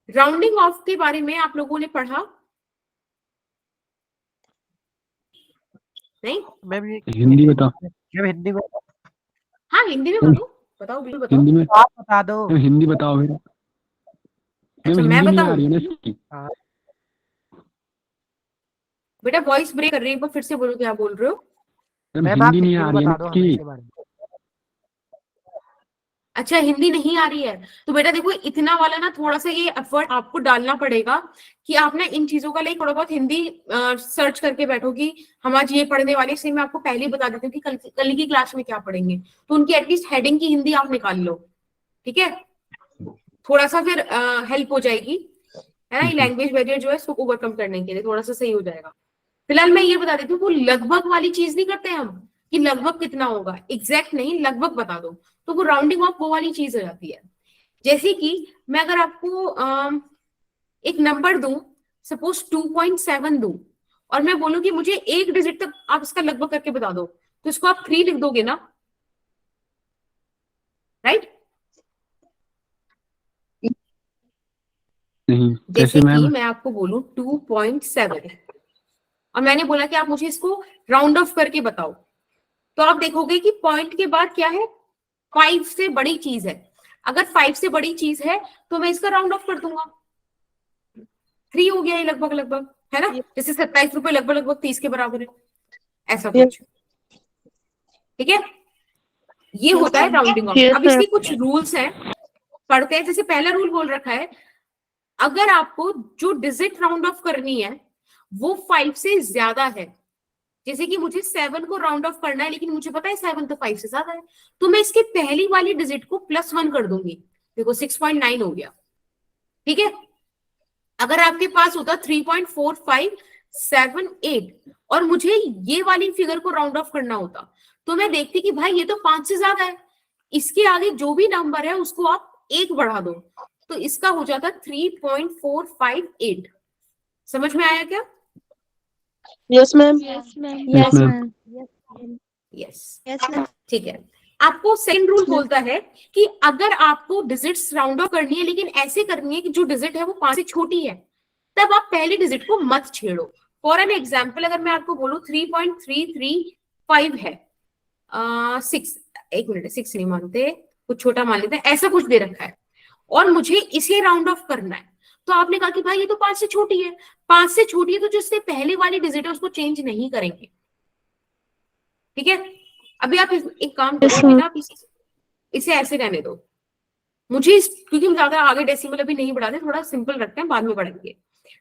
राउंडिंग ऑफ के बारे में आप लोगों ने पढ़ा नहीं? मैम ये हिंदी बताओ। मैम हिंदी में हाँ हिंदी में बताओ बिल्कुल बताओ। हिंदी में आप बता दो। मैम, हिंदी बताओ फिर। अच्छा मैम मैं हिंदी नहीं आ बताऊं? रही है ना इसकी। बेटा वॉइस ब्रेक कर रही है, एक बार फिर से बोलो क्या बोल रहे हो। मैम मैम आप हिंदी नहीं हिंदी आ में रही है बता दो ना हमें इसकी। इसके बारे में। अच्छा हिंदी नहीं आ रही है, तो बेटा देखो इतना वाला ना थोड़ा सा ये एफर्ट आपको डालना पड़ेगा कि आप ना इन चीजों का लाइक थोड़ा बहुत हिंदी सर्च करके बैठो कि हम आज ये पढ़ने वाले, इसलिए मैं आपको पहले ही बता देती हूँ कि कल की क्लास में क्या पढ़ेंगे, तो उनकी एटलीस्ट हेडिंग की हिंदी आप निकाल लो, ठीक है, थोड़ा सा फिर हेल्प हो जाएगी, है ना, ये लैंग्वेज बैरियर जो है उसको ओवरकम करने के लिए थोड़ा सा सही हो जाएगा। फिलहाल मैं ये बता देती हूँ, वो लगभग वाली चीज नहीं करते हम कि लगभग कितना होगा, एग्जैक्ट नहीं, लगभग बता दो, तो वो राउंडिंग ऑफ वो वाली चीज हो जाती है। जैसे कि मैं अगर आपको एक नंबर दूं, सपोज 2.7 दूं, और मैं बोलूं कि मुझे एक डिजिट तक आप इसका लगभग करके बता दो, तो इसको आप 3 लिख दोगे ना, राइट? नहीं जैसे कैसे कि मैम? मैं आपको बोलूं 2.7 और मैंने बोला कि आप मुझे इसको राउंड ऑफ करके बताओ, तो आप देखोगे कि पॉइंट के बाद क्या है, 5 से बड़ी चीज है। अगर 5 से बड़ी चीज है तो मैं इसका राउंड ऑफ कर दूंगा, 3 हो गया ये लगभग लगभग, है ना, जैसे 27 रुपए लगभग लगभग 30 के बराबर है, ऐसा कुछ, ठीक है, ये होता है राउंडिंग ऑफ। अब इसके कुछ रूल्स हैं, पढ़ते हैं। जैसे पहला रूल बोल रखा है, अगर आपको जो डिजिट राउंड ऑफ करनी है वो 5 से ज्यादा है, जैसे कि मुझे 7 को राउंड ऑफ करना है लेकिन मुझे पता है 7 तो 5 से ज्यादा है, तो मैं इसके पहली वाली डिजिट को +1 कर दूंगी, देखो 6.9 हो गया, ठीक है। अगर आपके पास होता 3.4578 और मुझे ये वाली फिगर को राउंड ऑफ करना होता, तो मैं देखती कि भाई ये तो 5 से ज्यादा है, इसके आगे जो भी नंबर है उसको आप 1 बढ़ा दो, तो इसका हो जाता 3.458। समझ में आया क्या? Yes ma'am. Yes ma'am. Yes ma'am. Yes, yes ma'am. ठीक है। आपको सेकंड रूल बोलता है कि अगर आपको डिजिट्स राउंड ऑफ करनी है लेकिन ऐसे करनी है कि जो डिजिट है वो 5 से छोटी है, तब आप पहली डिजिट को मत छेड़ो। फॉर एन एग्जाम्पल अगर मैं आपको बोलूं 3.335 है, 6, एक मिनट, 6 नहीं मानते, कुछ छोटा मान लेते हैं, ऐसा कुछ दे रखा है और मुझे इसे राउंड ऑफ करना है, तो आपने कहा कि भाई ये तो 5 से छोटी है, 5 से छोटी है तो जो इससे पहले वाली डिजिट है उसको चेंज नहीं करेंगे, ठीक है। अभी आप एक काम करो, अभी ना आप इसे ऐसे रहने दो, मुझे क्योंकि हम ज्यादा आगे डेसिमल अभी नहीं बढ़ाते, थोड़ा सिंपल रखते हैं, बाद में बढ़ाएंगे।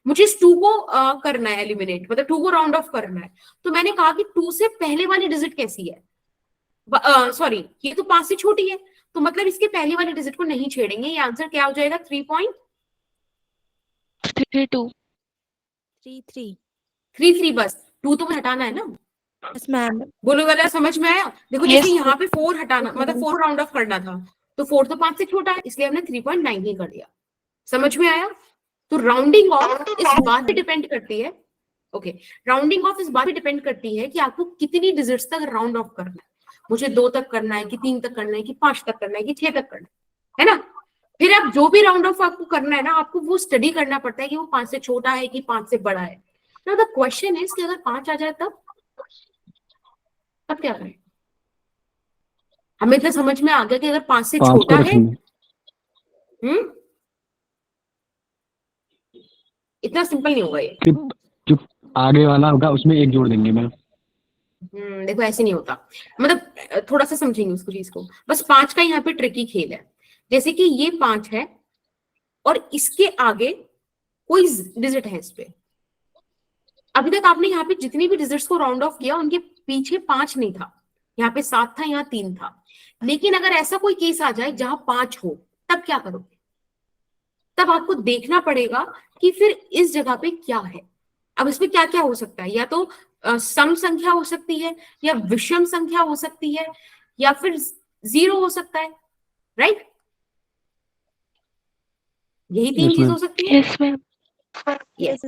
मुझे इस 2 को करना है एलिमिनेट, मतलब 2 को राउंड ऑफ करना है, तो मैंने कहा कि 2 से पहले वाली डिजिट कैसी है, सॉरी ये तो 5 से छोटी है, तो मतलब इसके पहले वाली डिजिट को नहीं छेड़ेंगे, ये आंसर क्या हो जाएगा 3.33, बस 2 तो हटाना है ना। Yes ma'am. बोलो वाला समझ में आया? देखो जैसे यहाँ पे 4 हटाना, मतलब 4 राउंड ऑफ करना था, तो 4 तो 5 से छोटा है, इसलिए हमने 3.9 ही कर दिया। समझ में आया? तो राउंडिंग ऑफ इस बात पे डिपेंड करती है, ओके, राउंडिंग ऑफ इस बात पे डिपेंड करती है कि आपको कितनी डिजिट्स तक राउंड ऑफ करना है, मुझे 2 तक करना है कि 3 तक करना है कि 5 तक करना है कि 6 तक करना है ना। फिर आप जो भी राउंड ऑफ आपको करना है ना, आपको वो स्टडी करना पड़ता है कि वो 5 से छोटा है कि 5 से बड़ा है। नाउ द क्वेश्चन इज कि अगर 5 आ जाए तब क्या करें? हमें तो समझ में आ गया कि अगर 5 से 5 छोटा को है, रखेंगे। इतना सिंपल नहीं होगा ये। फिर जो आगे वाला होगा उसमें 1 जोड़ देंगे मैम। देखो ऐसे नहीं होता, मतलब थोड़ा सा समझेंगे उसको चीज को, बस 5 का यहाँ पे ट्रिकी खेल है। जैसे कि ये 5 है और इसके आगे कोई डिजिट है इस पे, अभी तक आपने यहाँ पे जितनी भी डिजिट्स को राउंड ऑफ किया उनके पीछे 5 नहीं था, यहाँ पे 7 था, यहाँ 3 था, लेकिन अगर ऐसा कोई केस आ जाए जहां 5 हो, तब क्या करोगे? तब आपको देखना पड़ेगा कि फिर इस जगह पे क्या है। अब इसमें क्या क्या हो सकता है, या तो सम संख्या हो सकती है, या विषम संख्या हो सकती है, या फिर 0 हो सकता है, राइट? यही 3 Yes, चीज ma'am. हो सकती है। Yes ma'am. यस,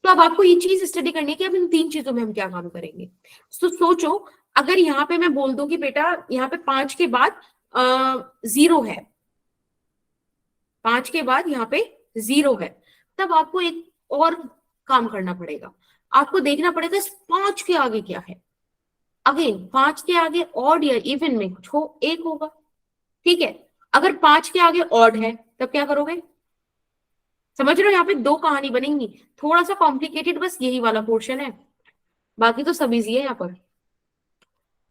तो अब आपको ये चीज स्टडी करनी है कि अब इन 3 चीजों में हम क्या काम करेंगे। तो सोचो, अगर यहाँ पे मैं बोल दूं कि बेटा यहाँ पे 5 के बाद 0 है, 5 के बाद यहाँ पे 0 है, तब आपको एक और काम करना पड़ेगा, आपको देखना पड़ेगा इस 5 के आगे क्या है। अगेन 5 के आगे ऑड या इवन में कुछ हो, 1 होगा, ठीक है। अगर 5 के आगे ऑड है तब क्या करोगे? समझ रहे हो, यहाँ पे दो कहानी बनेंगी, थोड़ा सा कॉम्प्लिकेटेड बस यही वाला पोर्शन है, बाकी तो सब इजी है यहाँ पर।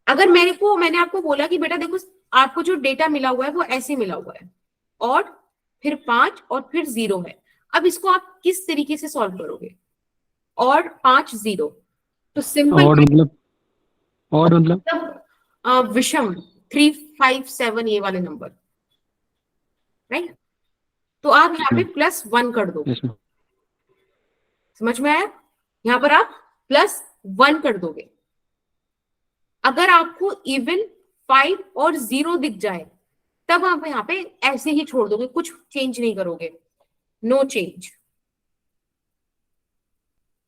अगर मैंने आपको बोला कि बेटा देखो आपको जो डेटा मिला हुआ है वो ऐसे मिला हुआ है, और फिर 5 और फिर 0 है, अब इसको आप किस तरीके से सॉल्व करोगे? और 5 0 तो सिंपल और मतलब विषम 3 5 7 ये वाले नंबर, राइट? तो आप यहाँ पे +1 कर दो, yes, ma'am. समझ में आया? यहाँ पर आप +1 कर दोगे। अगर आपको इवन 5 और 0 दिख जाए तब आप यहाँ पे ऐसे ही छोड़ दोगे, कुछ चेंज नहीं करोगे, नो चेंज।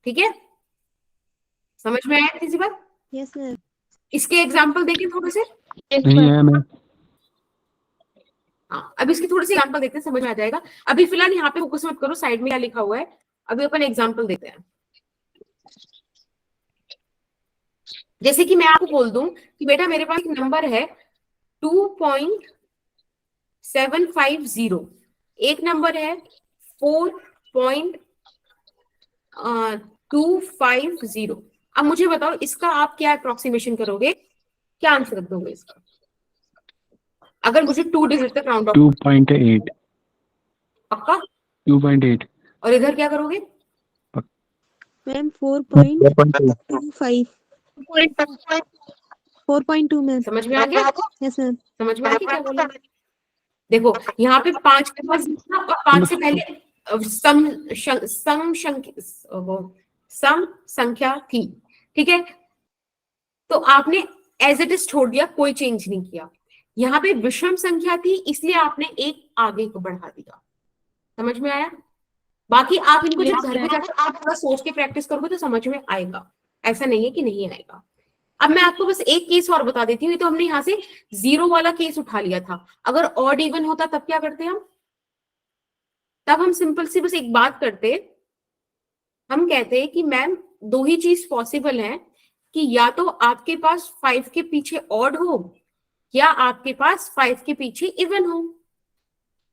ठीक है, समझ में आया किसी बात? Yes ma'am. इसके एग्जाम्पल देखें थोड़े से। नहीं है मैम। हाँ, अब इसकी थोड़ी सी एग्जाम्पल देखते हैं, समझ में आ जाएगा। अभी फिलहाल यहाँ पे फोकस मत करो, साइड में क्या लिखा हुआ है, अभी अपन एग्जाम्पल देते हैं। जैसे कि मैं आपको बोल दूं कि बेटा मेरे पास एक नंबर है 2.750, एक नंबर है 4.250। अब मुझे बताओ इसका आप क्या अप्रोक्सीमेशन करोगे, क्या आंसर दोगे इसका? अगर मुझे 2 डिजिट तक राउंड ऑफ 2.8 पक्का? 2.8 और इधर क्या करोगे? Ma'am 4.25 4.2 ma'am. समझ में आ गया? Yes ma'am. समझ में आ गया क्या बोला? देखो यहाँ पे 5 के पास और 5 से पहले सम संख्या थी, ठीक है? तो आपने एज इट इज छोड़ दिया, कोई चेंज नहीं किया। यहाँ पे विषम संख्या थी इसलिए आपने एक आगे को बढ़ा दिया। समझ में आया? बाकी आप इनको जब घर पे जाकर आप थोड़ा सोच के प्रैक्टिस करोगे तो समझ में आएगा, ऐसा नहीं है कि नहीं आएगा। अब मैं आपको बस एक केस और बता देती हूँ, तो हमने यहाँ से 0 वाला केस उठा लिया था। अगर ऑड इवन होता तब क्या करते हम? तब हम सिंपल सी बस एक बात करते, हम कहते कि मैम दो ही चीज पॉसिबल है कि या तो आपके पास 5 के पीछे ऑड हो या आपके पास 5 के पीछे इवन हो।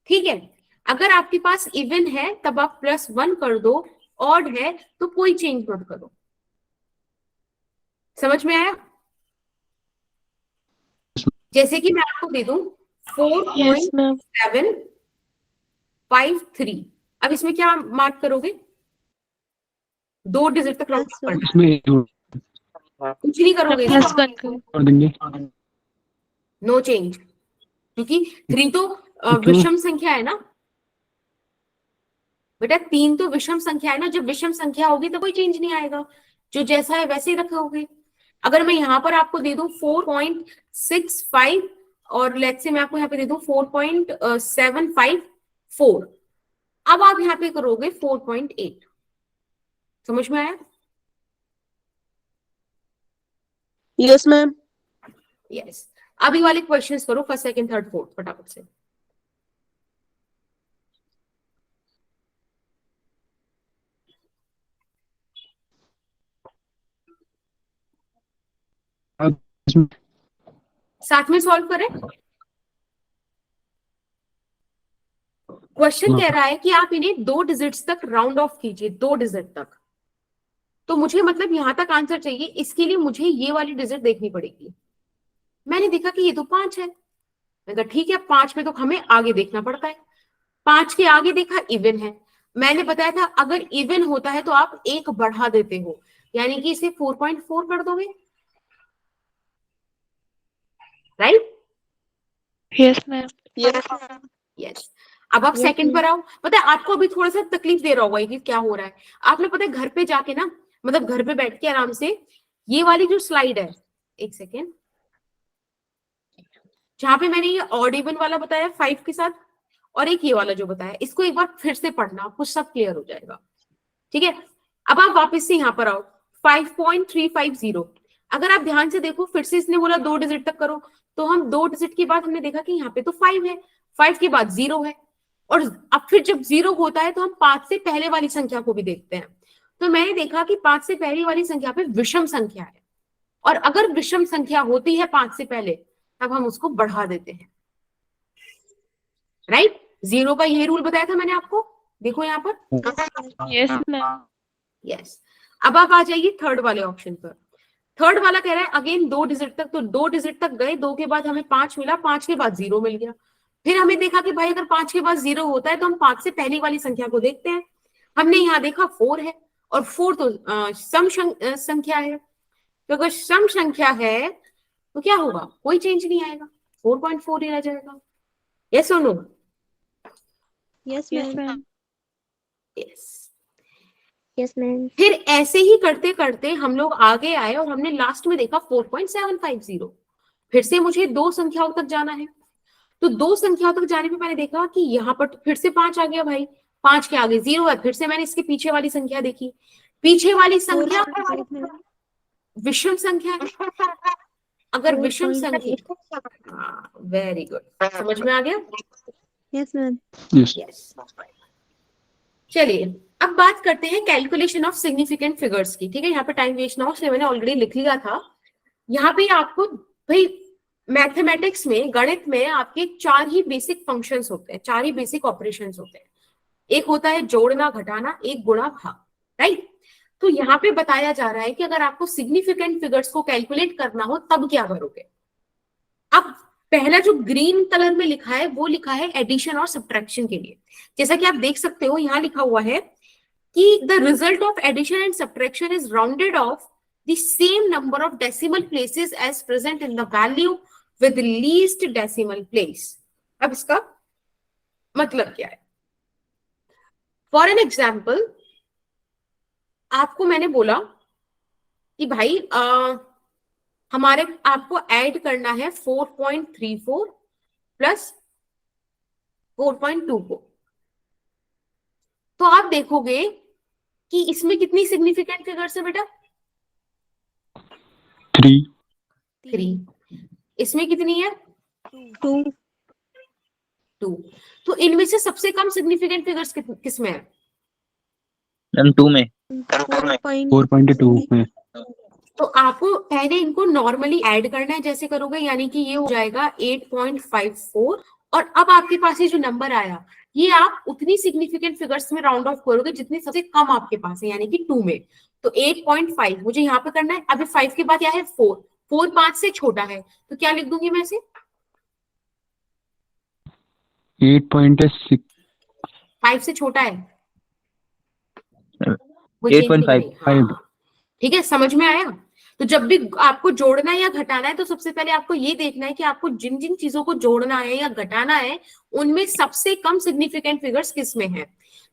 ठीक है, अगर आपके पास इवन है तब आप +1 कर दो, ऑड है तो कोई चेंज मत करो। समझ में आया? जैसे कि मैं आपको दे दूं 4.753, अब इसमें क्या मार्क करोगे? 2 डिजिट तक राउंड करना, इसमें एक जोड़ कुछ नहीं करोगे, कर देंगे। नो चेंज, क्योंकि 3 तो विषम संख्या है ना बेटा, 3 तो विषम संख्या है ना। जब विषम संख्या होगी तो कोई चेंज नहीं आएगा, जो जैसा है वैसे ही रखोगे। अगर मैं यहाँ पर आपको दे दूं 4.65 और लेट्स से मैं आपको यहाँ पे दे दूं 4.754, अब आप यहाँ पे करोगे 4.8। समझ में आया? Yes ma'am. यस। अभी वाले क्वेश्चंस करो, फर्स्ट सेकंड थर्ड फोर्थ फटाफट से। साथ में सॉल्व करें। क्वेश्चन कह रहा है कि आप इन्हें 2 डिजिट्स तक राउंड ऑफ कीजिए, 2 डिजिट तक। तो मुझे मतलब यहां तक आंसर चाहिए, इसके लिए मुझे ये वाली डिजिट देखनी पड़ेगी। मैंने देखा कि ये तो 5 है, मैं कहा ठीक है 5 में तो हमें आगे देखना पड़ता है। 5 के आगे देखा इवन है, मैंने बताया था अगर इवन होता है तो आप एक बढ़ा देते हो, यानी कि इसे 4.4 कर दोगे, राइट? Yes ma'am. यस। अब आप सेकंड पर आओ। पता है आपको अभी थोड़ा सा तकलीफ दे रहा होगा कि क्या हो रहा है। आपने पता है घर पे जाके ना, मतलब घर पे बैठ के आराम से ये वाली जो स्लाइड है, एक सेकेंड, जहां पे मैंने ये ऑड इवन वाला बताया 5 के साथ और एक ये वाला जो बताया, इसको एक बार फिर से पढ़ना, आपको सब क्लियर हो जाएगा। ठीक है, अब आप वापस से यहाँ पर आओ 5.350। अगर आप ध्यान से देखो, फिर से इसने बोला 2 डिजिट तक करो, तो हम 2 डिजिट के बाद हमने देखा कि यहाँ पे तो 5 है, 5 के बाद 0 है, और अब फिर जब 0 होता है तो हम 5 से पहले वाली संख्या को भी देखते हैं। तो मैंने देखा कि 5 से पहले वाली संख्या पे विषम संख्या है, और अगर विषम संख्या होती है 5 से पहले तब हम उसको बढ़ा देते हैं, राइट? 0 का यही रूल बताया था मैंने आपको, देखो यहाँ पर, यस मैम। यस। अब आप आ जाइए थर्ड वाले ऑप्शन पर। थर्ड वाला कह रहा है अगेन 2 डिजिट तक, तो 2 डिजिट तक गए, 2 के बाद हमें 5 मिला, 5 के बाद 0 मिल गया। फिर हमें देखा कि भाई अगर 5 के बाद 0 होता है तो हम 5 से पहली वाली संख्या को देखते हैं। हमने यहाँ देखा 4 है, और 4 तो सम संख्या है, तो अगर सम संख्या है तो क्या होगा, कोई चेंज नहीं आएगा, 4.4 ही रह जाएगा। Yes or no? Yes ma'am. Yes. Yes ma'am. फिर ऐसे ही करते करते हम लोग आगे आए और हमने लास्ट में देखा 4.750। फिर से मुझे 2 संख्याओं तक जाना है, तो 2 संख्याओं तक जाने में मैंने देखा कि यहाँ पर फिर से 5 आ गया भाई, 5 के आगे 0 है। फिर से मैंने इसके पीछे वाली संख्या देखी, पीछे वाली संख्या विषम संख्या है। अगर विषम संख्या, वेरी गुड, समझ में आ गया? Yes ma'am. यस। चलिए अब बात करते हैं कैलकुलेशन ऑफ सिग्निफिकेंट फिगर्स की। ठीक है, यहाँ पे टाइम वेस्ट ना हो इसलिए मैंने ऑलरेडी लिख लिया था। यहाँ पे आपको भाई मैथमेटिक्स में, गणित में आपके 4 ही बेसिक फंक्शंस होते हैं, 4 ही बेसिक ऑपरेशंस होते हैं। एक होता है जोड़ना घटाना, एक गुणा भाग, राइट? तो यहाँ पे बताया जा रहा है कि अगर आपको सिग्निफिकेंट फिगर्स को कैलकुलेट करना हो तब क्या करोगे। अब पहला जो ग्रीन कलर में लिखा है वो लिखा है एडिशन और सब्ट्रैक्शन के लिए। जैसा कि आप देख सकते हो यहाँ लिखा हुआ है कि the result of addition and subtraction is rounded off the same number of decimal places as present in the value with least decimal place. अब इसका मतलब क्या है? फॉर एन एग्जाम्पल, आपको मैंने बोला कि भाई हमारे आपको ऐड करना है 4.34 प्लस 4.24, तो आप देखोगे कि इसमें कितनी सिग्निफिकेंट फिगर्स है बेटा? 3। इसमें कितनी है? 2। तो इनमें से सबसे कम सिग्निफिकेंट फिगर्स किसमें है? मैम 2 में। 4.2 में। तो आपको पहले इनको नॉर्मली ऐड करना है, जैसे करोगे, यानी कि ये हो जाएगा 8.54, और अब आपके पास ये जो नंबर आया ये आप उतनी सिग्निफिकेंट फिगर्स में राउंड ऑफ करोगे जितनी सबसे कम आपके पास है, यानी कि 2 में। तो 8.5 मुझे यहाँ पे करना है। अभी 5 के बाद क्या है? 4। 4 5 से छोटा है, तो क्या लिख दूंगी मैं इसे? 8.6। 5 से छोटा है, 8.5। ठीक है, समझ में आया? तो जब भी आपको जोड़ना है या घटाना है तो सबसे पहले आपको ये देखना है कि आपको जिन जिन चीजों को जोड़ना है या घटाना है उनमें सबसे कम सिग्निफिकेंट फिगर्स किसमें है।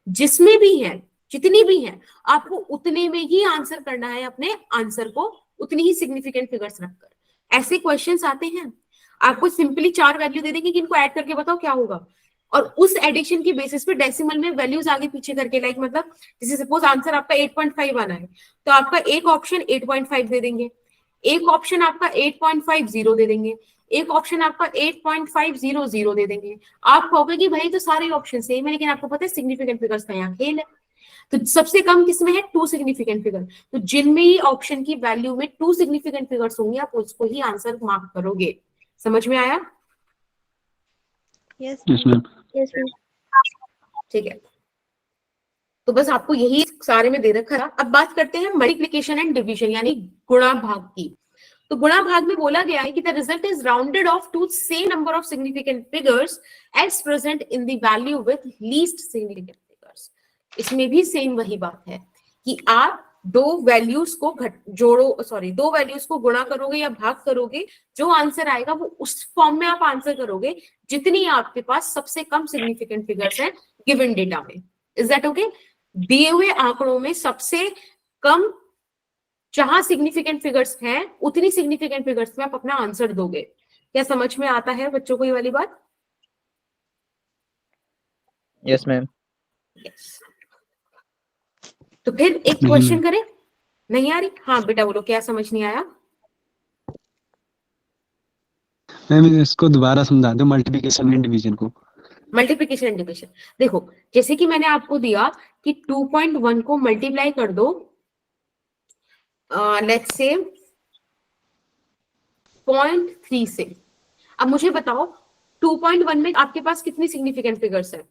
जिसमें भी है, जितनी भी है, आपको उतने में ही आंसर करना है, अपने आंसर को उतनी ही सिग्निफिकेंट फिगर्स रखकर। ऐसे क्वेश्चंस आते हैं, आपको सिंपली 4 वैल्यू दे देंगे कि इनको ऐड करके बताओ क्या होगा, और उस एडिशन की बेसिस पे डेसिमल में वैल्यूज आगे पीछे करके, लाइक मतलब जैसे सपोज आंसर आपका 8.5 आना है तो आपका एक ऑप्शन 8.5 दे देंगे, एक ऑप्शन आपका 8.50 दे देंगे, एक ऑप्शन आपका 8.500 दे देंगे। आप कहोगे कि भाई तो सारे ऑप्शन सेम है, लेकिन आपको पता है सिग्निफिकेंट फिगर्स का यहाँ खेल है। तो सबसे कम किसमें है? 2 सिग्निफिकेंट फिगर। तो जिनमें ही ऑप्शन की वैल्यू में 2 सिग्निफिकेंट फिगर्स होंगे आप उसको ही आंसर मार्क करोगे। समझ में आया? Yes ma'am. ठीक है, तो बस आपको यही सारे में दे रखा है। अब बात करते हैं मल्टीप्लिकेशन एंड डिवीजन यानी गुणा भाग की। तो गुणा भाग में बोला गया है कि the result is rounded off to same number of significant figures as present in the value with least significant figures. इसमें भी सेम वही बात है कि आप 2 वैल्यूज को दो वैल्यूज को गुणा करोगे या भाग करोगे, जो आंसर आएगा वो उस फॉर्म में आप आंसर करोगे जितनी आपके पास सबसे कम सिग्निफिकेंट फिगर्स हैं गिवन डेटा में। Is that okay? दिए हुए आंकड़ों में सबसे कम जहां सिग्निफिकेंट फिगर्स हैं उतनी सिग्निफिकेंट फिगर्स में आप अपना आंसर दोगे। क्या समझ में आता है बच्चों को ये वाली बात? Yes ma'am. तो फिर एक क्वेश्चन करें? नहीं आ रही? हाँ बेटा बोलो, क्या समझ नहीं आया? मैम इसको दोबारा समझा दो, मल्टीप्लिकेशन एंड डिवीजन को। मल्टीप्लिकेशन एंड डिवीजन देखो, जैसे कि मैंने आपको दिया कि 2.1 को मल्टीप्लाई कर दो लेट्स से 0.3 से। अब मुझे बताओ 2.1 में आपके पास कितनी सिग्निफिकेंट फिगर्स है?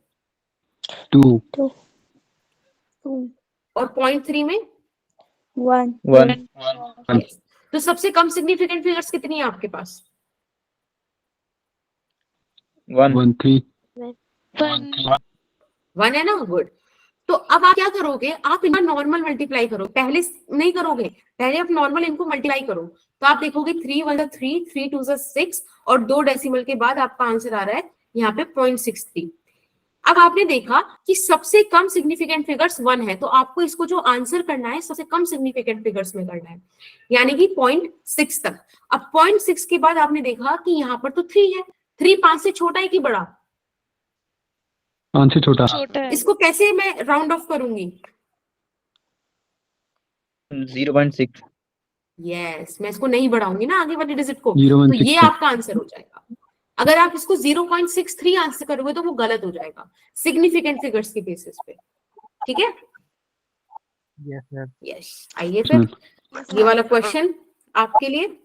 2। 2, और 0.3 में 1, 1, yes. तो सबसे कम सिग्निफिकेंट फिगर्स कितनी है आपके पास? 1, 1 3 1 है ना, गुड। तो अब आप क्या करोगे, आप इनका नॉर्मल मल्टीप्लाई करो, पहले नहीं करोगे, पहले आप नॉर्मल इनको मल्टीप्लाई करो, तो आप देखोगे 3 1 3, 3 2 6 और 2 डेसिमल के बाद आपका आंसर आ रहा है यहाँ पे 0.63। अब आपने देखा कि सबसे कम सिग्निफिकेंट फिगर्स 1 है, तो आपको इसको जो आंसर करना है सबसे कम सिग्निफिकेंट फिगर्स में करना है, यानी कि 0.6 तक। अब 0.6 के बाद आपने देखा कि यहाँ पर तो 3 है, 3 5 से छोटा है कि बड़ा? 5 से छोटा। इसको कैसे मैं राउंड ऑफ करूंगी? 0.6, यस, मैं इसको नहीं बढ़ाऊंगी ना आगे वाली डिजिट को, 0.6 तो ये आपका आंसर हो जाएगा। अगर आप इसको 0.63 आंसर करोगे तो वो गलत हो जाएगा सिग्निफिकेंट फिगर्स के बेसिस पे, ठीक है? Yes, ma'am. यस, आइए फिर ये वाला क्वेश्चन आपके लिए।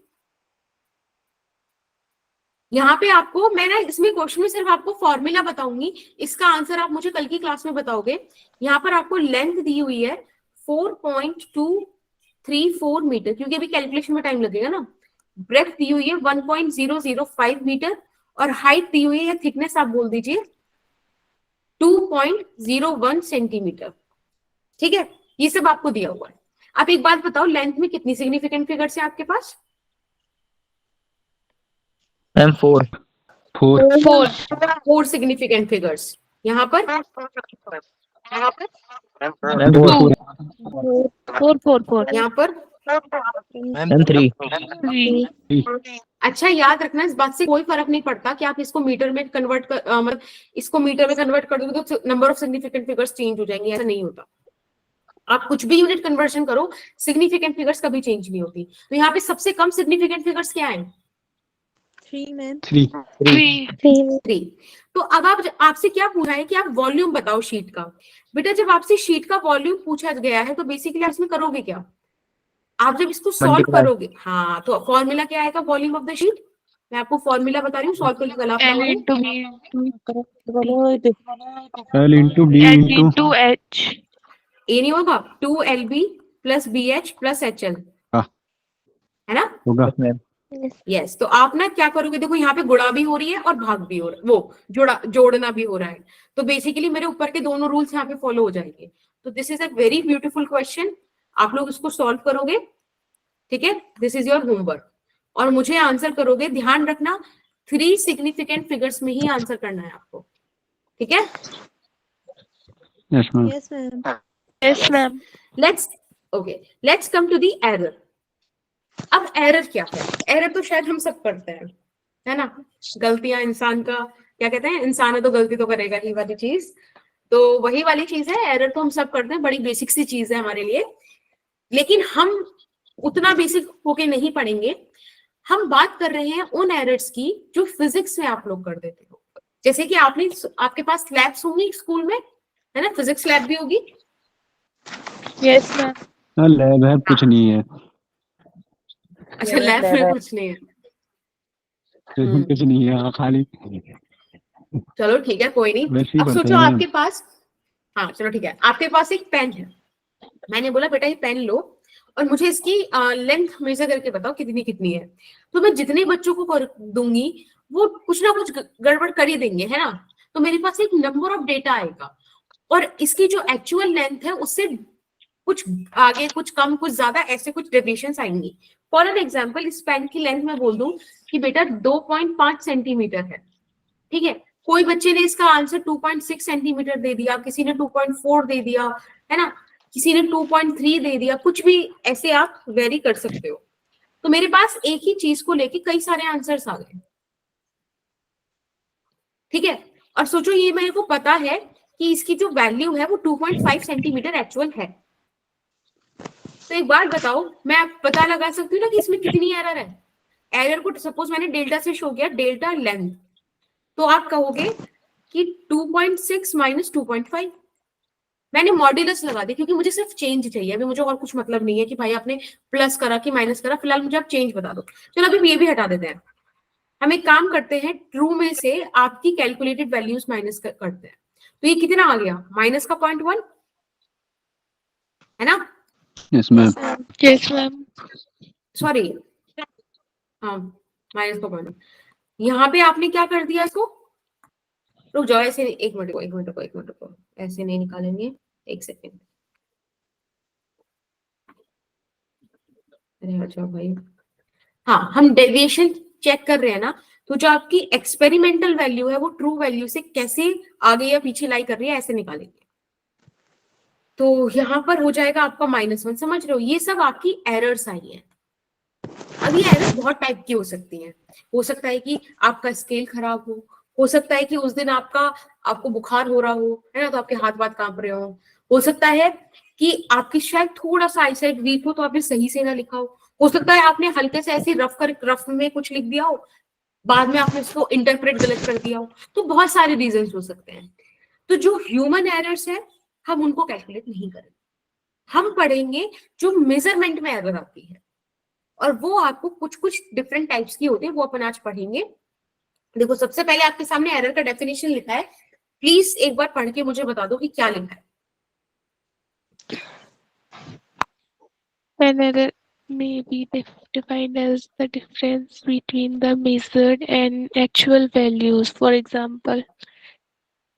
यहाँ पे आपको मैं ना इसमें क्वेश्चन में सिर्फ आपको फॉर्मूला बताऊंगी, इसका आंसर आप मुझे कल की क्लास में बताओगे। यहाँ पर आपको लेंथ दी हुई है 4.234 मीटर, क्योंकि अभी कैलकुलेशन में टाइम लगेगा ना। ब्रेथ दी हुई है 1.005 मीटर और हाइट दी हुई है, थिकनेस आप बोल दीजिए 2.01 सेंटीमीटर, ठीक है? ये सब आपको दिया हुआ है। आप एक बात बताओ, लेंथ में कितनी सिग्निफिकेंट फिगर्स है आपके पास? Ma'am 4, 4 significant figures. यहाँ पर मैम 4, यहाँ पर मैम 3, अच्छा याद रखना, इस बात से कोई फर्क नहीं पड़ता कि आप इसको मीटर में कन्वर्ट कर मतलब इसको मीटर में कन्वर्ट कर दोगे तो number of significant figures change हो जाएंगे, ऐसा नहीं होता। आप कुछ भी यूनिट कन्वर्जन करो, सिग्निफिकेंट फिगर्स कभी चेंज नहीं होती। तो यहाँ पे सबसे कम सिग्निफिकेंट फिगर्स क्या है? 3 मैम, 3 3। तो अब आप आपसे क्या पूछा है कि आप वॉल्यूम बताओ शीट का। बेटा जब आपसे शीट का वॉल्यूम पूछा गया है तो बेसिकली आप इसमें करोगे क्या? आप जब इसको सॉल्व Multiply. करोगे, हाँ, तो फॉर्मूला क्या आएगा वॉल्यूम ऑफ द शीट? मैं आपको फॉर्मूला बता रही हूँ, सॉल्व करके कल आप L into B into ए नहीं होगा 2LB plus BH plus HL, हाँ। है ना? होगा। Ma'am yes. तो आप ना क्या करोगे, देखो यहाँ पे गुणा भी हो रही है और भाग भी हो रहा है, वो जोड़ना भी हो रहा है, तो बेसिकली मेरे ऊपर के दोनों रूल्स यहाँ पे फॉलो हो जाएंगे। तो this is a very beautiful question, आप लोग इसको सॉल्व करोगे, ठीक है? दिस इज योर होमवर्क, और मुझे आंसर करोगे, ध्यान रखना 3 सिग्निफिकेंट फिगर्स में ही आंसर करना है आपको, ठीक है? Yes ma'am. yes ma'am, let's come to the error. अब एरर क्या है? एरर तो शायद हम सब करते हैं, है ना? गलतियां इंसान का, क्या कहते हैं, इंसान है तो गलती तो करेगा ही वाली चीज, तो वही वाली चीज है। एरर तो हम सब करते हैं, बड़ी बेसिक सी चीज है हमारे लिए, लेकिन हम उतना बेसिक होके नहीं पढ़ेंगे। हम बात कर रहे हैं उन एरर्स की जो फिजिक्स में आप लोग कर देते हो। जैसे कि आपके पास लैब्स होंगी स्कूल में, है ना? फिजिक्स लैब भी होगी। Yes ma'am. हाँ लैब है, कुछ नहीं है। अच्छा, लैब में कुछ नहीं है। कुछ नहीं है, हाँ खाली। चलो ठीक है, कोई नहीं। वैसे ही अब पढ़ते सोचो हैं। आपके पास, हाँ चलो ठीक है, आपके पास एक पेन है, मैंने बोला बेटा ये पेन लो और मुझे इसकी लेंथ मेजर करके बताओ कितनी कितनी है। तो मैं जितने बच्चों को दूंगी वो कुछ ना कुछ गड़बड़ कर ही देंगे, है ना? तो मेरे पास एक नंबर ऑफ डेटा आएगा और इसकी जो एक्चुअल लेंथ है उससे कुछ आगे, कुछ कम, कुछ ज्यादा, ऐसे कुछ डेविएशंस आएंगी। फॉर एन एग्जांपल, इस पेन की लेंथ मैं बोल दूं कि बेटा 2.5 सेंटीमीटर है, ठीक है? कोई बच्चे ने इसका आंसर 2.6 सेंटीमीटर दे दिया, किसी ने 2.4 दे दिया, है ना? किसी ने 2.3 दे दिया, कुछ भी ऐसे आप वेरी कर सकते हो। तो मेरे पास एक ही चीज को लेके कई सारे आंसर्स आ गए, ठीक है? और सोचो ये मेरे को पता है कि इसकी जो वैल्यू है वो 2.5 सेंटीमीटर एक्चुअल है। तो एक बात बताओ, मैं पता लगा सकती हूँ ना कि इसमें कितनी एरर है। एरर को सपोज मैंने डेल्टा से शो किया, डेल्टा लेंथ, तो आप कहोगे कि 2.6 माइनस 2.5। मैंने मॉड्यूलस लगा दी क्योंकि मुझे सिर्फ चेंज चाहिए, अभी मुझे और कुछ मतलब नहीं है कि भाई आपने प्लस करा कि माइनस करा, फिलहाल मुझे आप चेंज बता दो। चलो अभी ये भी हटा देते हैं, हम एक काम करते हैं, ट्रू में से आपकी कैलकुलेटेड वैल्यूज माइनस करते हैं। तो ये कितना आ गया? माइनस का 0.1, है ना? Yes ma'am. Yes ma'am. Sorry, हाँ माइनस को मानो। यहाँ पे आपने क्या कर दिया इसको, रुक जाओ ऐसे, एक मिनट को ऐसे नहीं निकालेंगे, एक सेकेंड। अरे अच्छा भाई, हाँ हम डेविएशन चेक कर रहे हैं ना, तो जो आपकी एक्सपेरिमेंटल वैल्यू है वो ट्रू वैल्यू से कैसे आगे या पीछे लाई कर रही है ऐसे निकालेंगे। तो यहाँ पर हो जाएगा आपका -1, समझ रहे हो? ये सब आपकी एरर्स आई है। अब ये एरर बहुत टाइप की हो सकती है। हो सकता है कि आपका स्केल खराब हो सकता है कि उस दिन आपको बुखार हो रहा हो, है ना, तो आपके हाथ बात कांप रहे हो सकता है कि आपकी शायद थोड़ा सा आईसाइट वीक हो तो आपने सही से ना लिखा हो सकता है आपने हल्के से ऐसे रफ में कुछ लिख दिया हो, बाद में आपने उसको इंटरप्रेट गलत कर दिया हो, तो बहुत सारे रीजंस हो सकते हैं। तो जो ह्यूमन एरर्स है हम उनको कैलकुलेट नहीं करेंगे, हम पढ़ेंगे जो मेजरमेंट में एरर आती है, और वो आपको कुछ कुछ डिफरेंट टाइप्स की होती है, वो अपन आज पढ़ेंगे। देखो सबसे पहले आपके सामने एरर का डेफिनेशन लिखा है, प्लीज एक बार पढ़ के मुझे बता दो कि क्या लिखा है। An error may be defined as the difference between the measured and actual values. For example,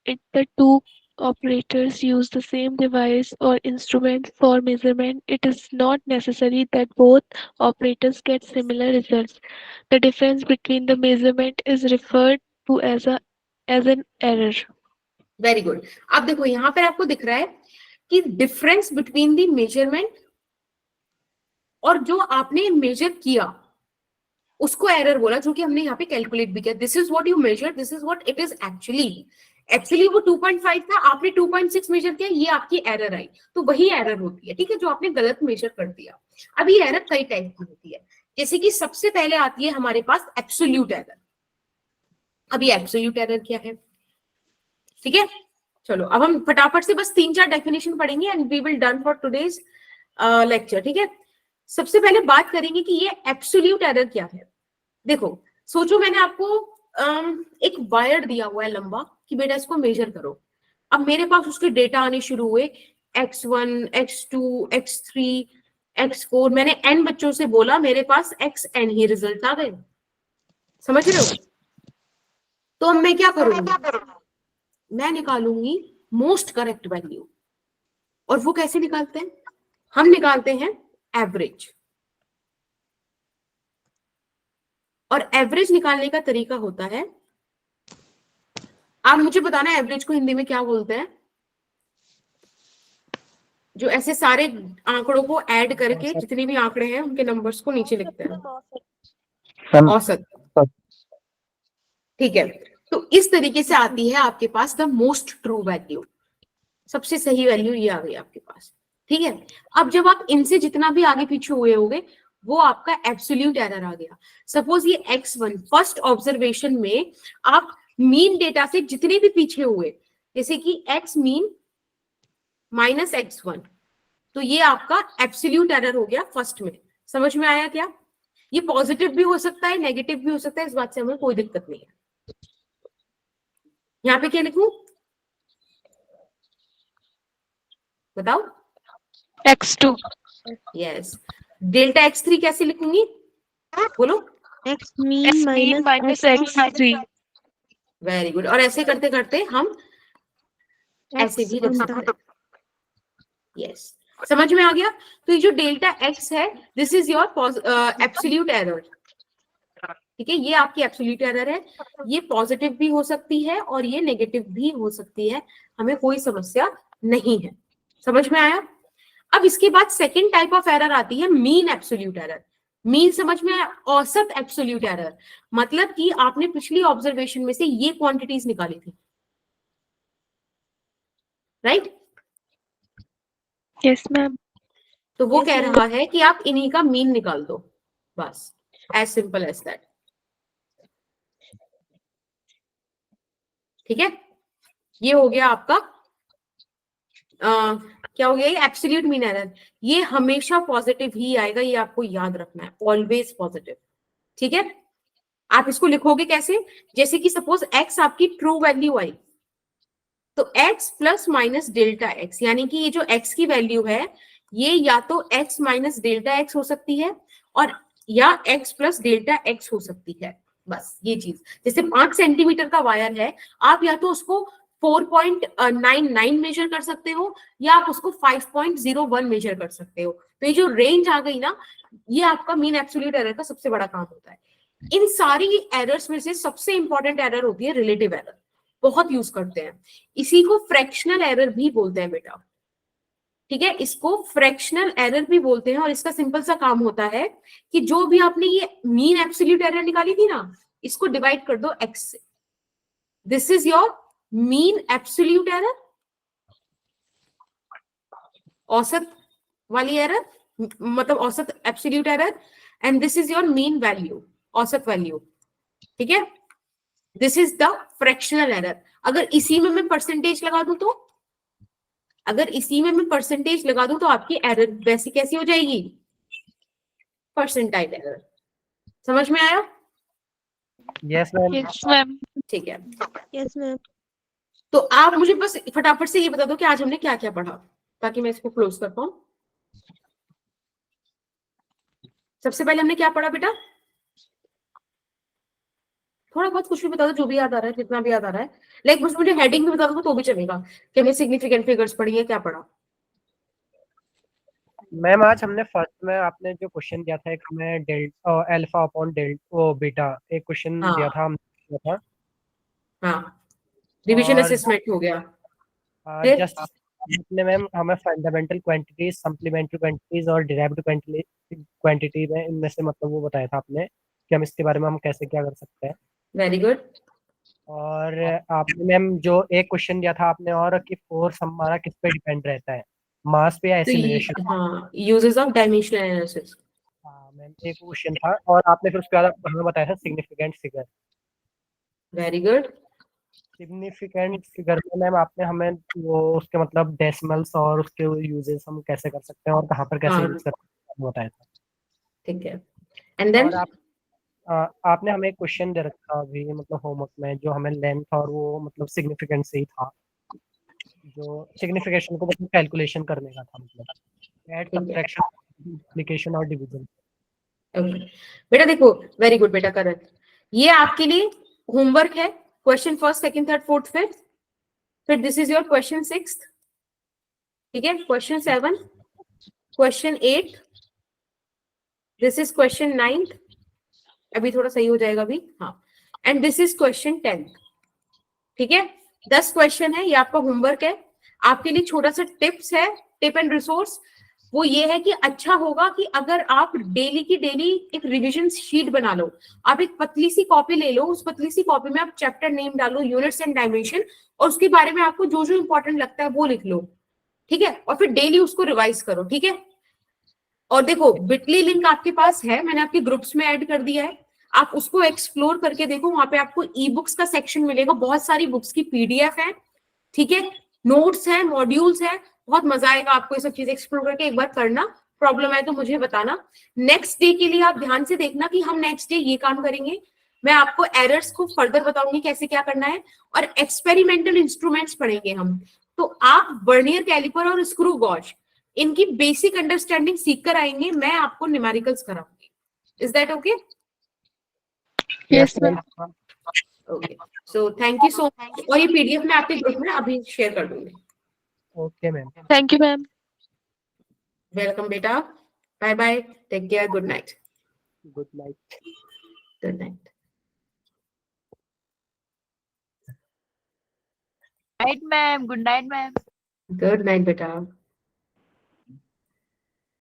if the two operators use the same device or instrument for measurement, it is not necessary that both operators get similar results. The difference between the measurement is referred to as an error. Very good. अब देखो यहाँ पर आपको दिख रहा है कि difference between the measurement और जो आपने मेजर किया उसको एरर बोला, जो कि हमने यहाँ पे कैलकुलेट भी किया। This is what you measure, this is what it is actually वो 2.5 था, आपने 2.6 मेजर किया, ये आपकी एरर आई, तो वही एरर होती है, ठीक है, जो आपने गलत मेजर कर दिया। अब ये एरर कई टाइप की होती है, जैसे कि सबसे पहले आती है हमारे पास एब्सोल्यूट एरर। अब ये एब्सोल्यूट एरर क्या है, ठीक है, चलो अब हम फटाफट से बस 3-4 डेफिनेशन पढ़ेंगे and we will done for today's lecture, ठीक है। सबसे पहले बात करेंगे कि ये एब्सोल्यूट एरर क्या है। देखो सोचो मैंने आपको एक वायर दिया हुआ है लंबा कि बेटा इसको मेजर करो। अब मेरे पास उसके डेटा आने शुरू हुए, x1, x2, x3, x4, मैंने n बच्चों से बोला, मेरे पास xn ही रिजल्ट आ गए, समझ रहे हो? तो अब मैं क्या करूंगी, मैं निकालूंगी मोस्ट करेक्ट वैल्यू। और वो कैसे निकालते हैं, हम निकालते हैं एवरेज। और एवरेज निकालने का तरीका होता है, आप मुझे बताना एवरेज को हिंदी में क्या बोलते हैं, जो ऐसे सारे आंकड़ों को ऐड करके जितने भी आंकड़े हैं उनके नंबर्स को नीचे लिखते हैं, औसत, ठीक है। तो इस तरीके से आती है आपके पास द मोस्ट ट्रू वैल्यू, सबसे सही वैल्यू ये आ गई आपके पास, ठीक है। अब जब आप इनसे जितना भी आगे पीछे हुए होंगे वो आपका एब्सोल्यूट एरर आ गया। सपोज ये x1 फर्स्ट ऑब्जर्वेशन में आप मीन डेटा से जितने भी पीछे हुए, जैसे कि x मीन माइनस x1, तो ये आपका एब्सोल्यूट एरर हो गया फर्स्ट में। समझ में आया क्या? ये पॉजिटिव भी हो सकता है, नेगेटिव भी हो सकता है, इस बात से हमें कोई दिक्कत नहीं है। यहाँ पे क्या लिखूं बताओ? x2। यस। डेल्टा x3 कैसे लिखूंगी बोलो? x mean minus x3। Very good. और ऐसे करते करते हम ऐसे भी लिख सकते हैं। यस, समझ में आ गया? तो ये जो डेल्टा x है, this is your absolute error, ठीक है, ये आपकी एब्सोल्यूट एरर है। ये पॉजिटिव भी हो सकती है और ये नेगेटिव भी हो सकती है, हमें कोई समस्या नहीं है। समझ में आया? अब इसके बाद सेकंड टाइप ऑफ एरर आती है मीन एब्सोल्यूट एरर। मीन समझ में आया? औसत एब्सोल्यूट एरर, मतलब कि आपने पिछली ऑब्जर्वेशन में से ये क्वांटिटीज निकाली थी, राइट? Yes ma'am. तो वो कह रहा है कि आप इन्हीं का मीन निकाल दो, बस, एज सिंपल एज दैट, ठीक है। ये हो गया आपका क्या हो गया, ये एब्सोल्यूट मीन एरर। ये हमेशा पॉजिटिव ही आएगा, ये आपको याद रखना है, ऑलवेज पॉजिटिव, ठीक है। आप इसको लिखोगे कैसे, जैसे कि सपोज x आपकी ट्रू वैल्यू आई, तो x plus minus delta x, यानी कि ये जो x की वैल्यू है ये या तो x माइनस डेल्टा x हो सकती है और या x प्लस डेल्टा x हो सकती है। बस ये चीज, जैसे 5 सेंटीमीटर का वायर है, आप या तो उसको 4.99 मेजर कर सकते हो या आप उसको 5.01 मेजर कर सकते हो। तो ये जो रेंज आ गई ना, ये आपका मीन एब्सोल्यूट एरर का सबसे बड़ा काम होता है। इन सारी एरर्स में से सबसे इंपॉर्टेंट एरर होती है रिलेटिव एरर, बहुत यूज करते हैं। इसी को फ्रैक्शनल एरर भी बोलते हैं बेटा, ठीक है, इसको फ्रैक्शनल एरर भी बोलते हैं। और इसका सिंपल सा काम होता है कि जो भी आपने ये मीन एब्सोल्यूट एरर निकाली थी ना, इसको डिवाइड कर दो x से। This is your mean absolute error, औसत वाली एरर, मतलब औसत absolute error, and this is your mean value, औसत वैल्यू, ठीक है। This is the fractional error. अगर इसी में मैं परसेंटेज लगा दूं तो, अगर इसी में मैं परसेंटेज लगा दूं तो आपकी एरर वैसी कैसी हो जाएगी, परसेंटाइल एरर। समझ में आया? Yes ma'am. Yes, ma'am. ठीक है। Yes ma'am. तो आप मुझे बस फटाफट से ये बता दो कि आज हमने क्या क्या पढ़ा, ताकि मैं इसको क्लोज कर पाऊं। सबसे पहले हमने क्या पढ़ा बेटा? थोड़ा बहुत कुछ भी बता दो, जो भी याद आ रहा है, जितना भी याद आ रहा है। लाइक बस मुझे हेडिंग भी बता दो तो भी चलेगा कि हमने सिग्निफिकेंट फिगर्स पढ़ी है, क्या पढ़ा। मैम आज हमने फर्स्ट में आपने जो क्वेश्चन दिया था, एक हमें delta alpha upon delta beta एक क्वेश्चन हाँ। दिया था, हमने दिया था। हाँ, रिवीजन और असेसमेंट हो गया। फिर जस्ट आपने मैम हमें फंडामेंटल क्वांटिटीज, सप्लीमेंट्री क्वांटिटीज और डिराइव्ड क्वांटिटी में इनमें से मतलब वो बताया था आपने कि हम इसके बारे में हम कैसे क्या कर सकते हैं। Very good. और आपने मैम जो एक क्वेश्चन दिया था आपने, और कि फोर्स हमारा किस पे डिपेंड रहता है, मास पे या तो ये, एक्सीलरेशन। हाँ, यूजेस ऑफ डायमेंशनल एनालिसिस। हाँ मैम, एक क्वेश्चन था। और आपने फिर उसके बाद हमें बताया था significant figure. Very good. Significant figure में मैम आपने हमें वो उसके मतलब डेसिमल्स और उसके यूजेस हम कैसे कर सकते हैं और कहाँ पर कैसे हाँ, यूज कर सकते हैं बताया था। ठीक है। एंड देन और आपने हमें एक क्वेश्चन दे रखा था अभी मतलब होमवर्क में, जो हमें लेंथ और वो मतलब सिग्निफिकेंट से ही था, जो सिग्निफिकेशन को मतलब कैलकुलेशन करने का था, मतलब ऐड, ठीक है। सब्ट्रैक्शन, मल्टीप्लिकेशन और डिवीजन। ओके बेटा, देखो, वेरी गुड बेटा, करेक्ट। ये आपके लिए होमवर्क है, question first, second, third, fourth, fifth. फिर दिस इज योर क्वेश्चन 6, ठीक है, question 7, question 8, this is question 9, अभी थोड़ा सही हो जाएगा अभी, हाँ, एंड दिस इज क्वेश्चन 10, ठीक है। 10 क्वेश्चन है, ये आपका होमवर्क है। आपके लिए छोटा सा टिप्स है, टिप एंड रिसोर्स, वो ये है कि अच्छा होगा कि अगर आप डेली की डेली एक रिवीजन शीट बना लो। आप एक पतली सी कॉपी ले लो, उस पतली सी कॉपी में आप चैप्टर नेम डालो, यूनिट्स एंड डायमेंशन, और उसके बारे में आपको जो जो इंपॉर्टेंट लगता है वो लिख लो, ठीक है। और फिर डेली उसको रिवाइज करो, ठीक है। और देखो, बिटली लिंक आपके पास है, मैंने आपके ग्रुप्स में ऐड कर दिया है, आप उसको एक्सप्लोर करके देखो। वहां पे आपको ई बुक्स का सेक्शन मिलेगा, बहुत सारी बुक्स की पीडीएफ है, ठीक है, नोट्स है, मॉड्यूल्स है, बहुत मजा आएगा आपको ये सब चीजें एक्सप्लोर करके। एक बार करना, प्रॉब्लम है तो मुझे बताना। नेक्स्ट डे के लिए आप ध्यान से देखना कि हम नेक्स्ट डे ये काम करेंगे, मैं आपको एरर्स को फर्दर बताऊंगी कैसे क्या करना है, और एक्सपेरिमेंटल इंस्ट्रूमेंट्स पढ़ेंगे हम। तो आप वर्नियर कैलिपर और स्क्रू गॉज, इनकी बेसिक अंडरस्टैंडिंग सीख कर आएंगे, मैं आपको न्यूमेरिकल्स कराऊंगी। Is that okay? Yes, ma'am. Okay, so thank you so much. और ये पीडीएफ मैं आपके ग्रुप में अभी शेयर कर दूंगी। Okay ma'am. Thank you, ma'am. Welcome बेटा, bye bye, take care, good night. Good night. Good night. Night, ma'am. Good night, ma'am. Good night बेटा।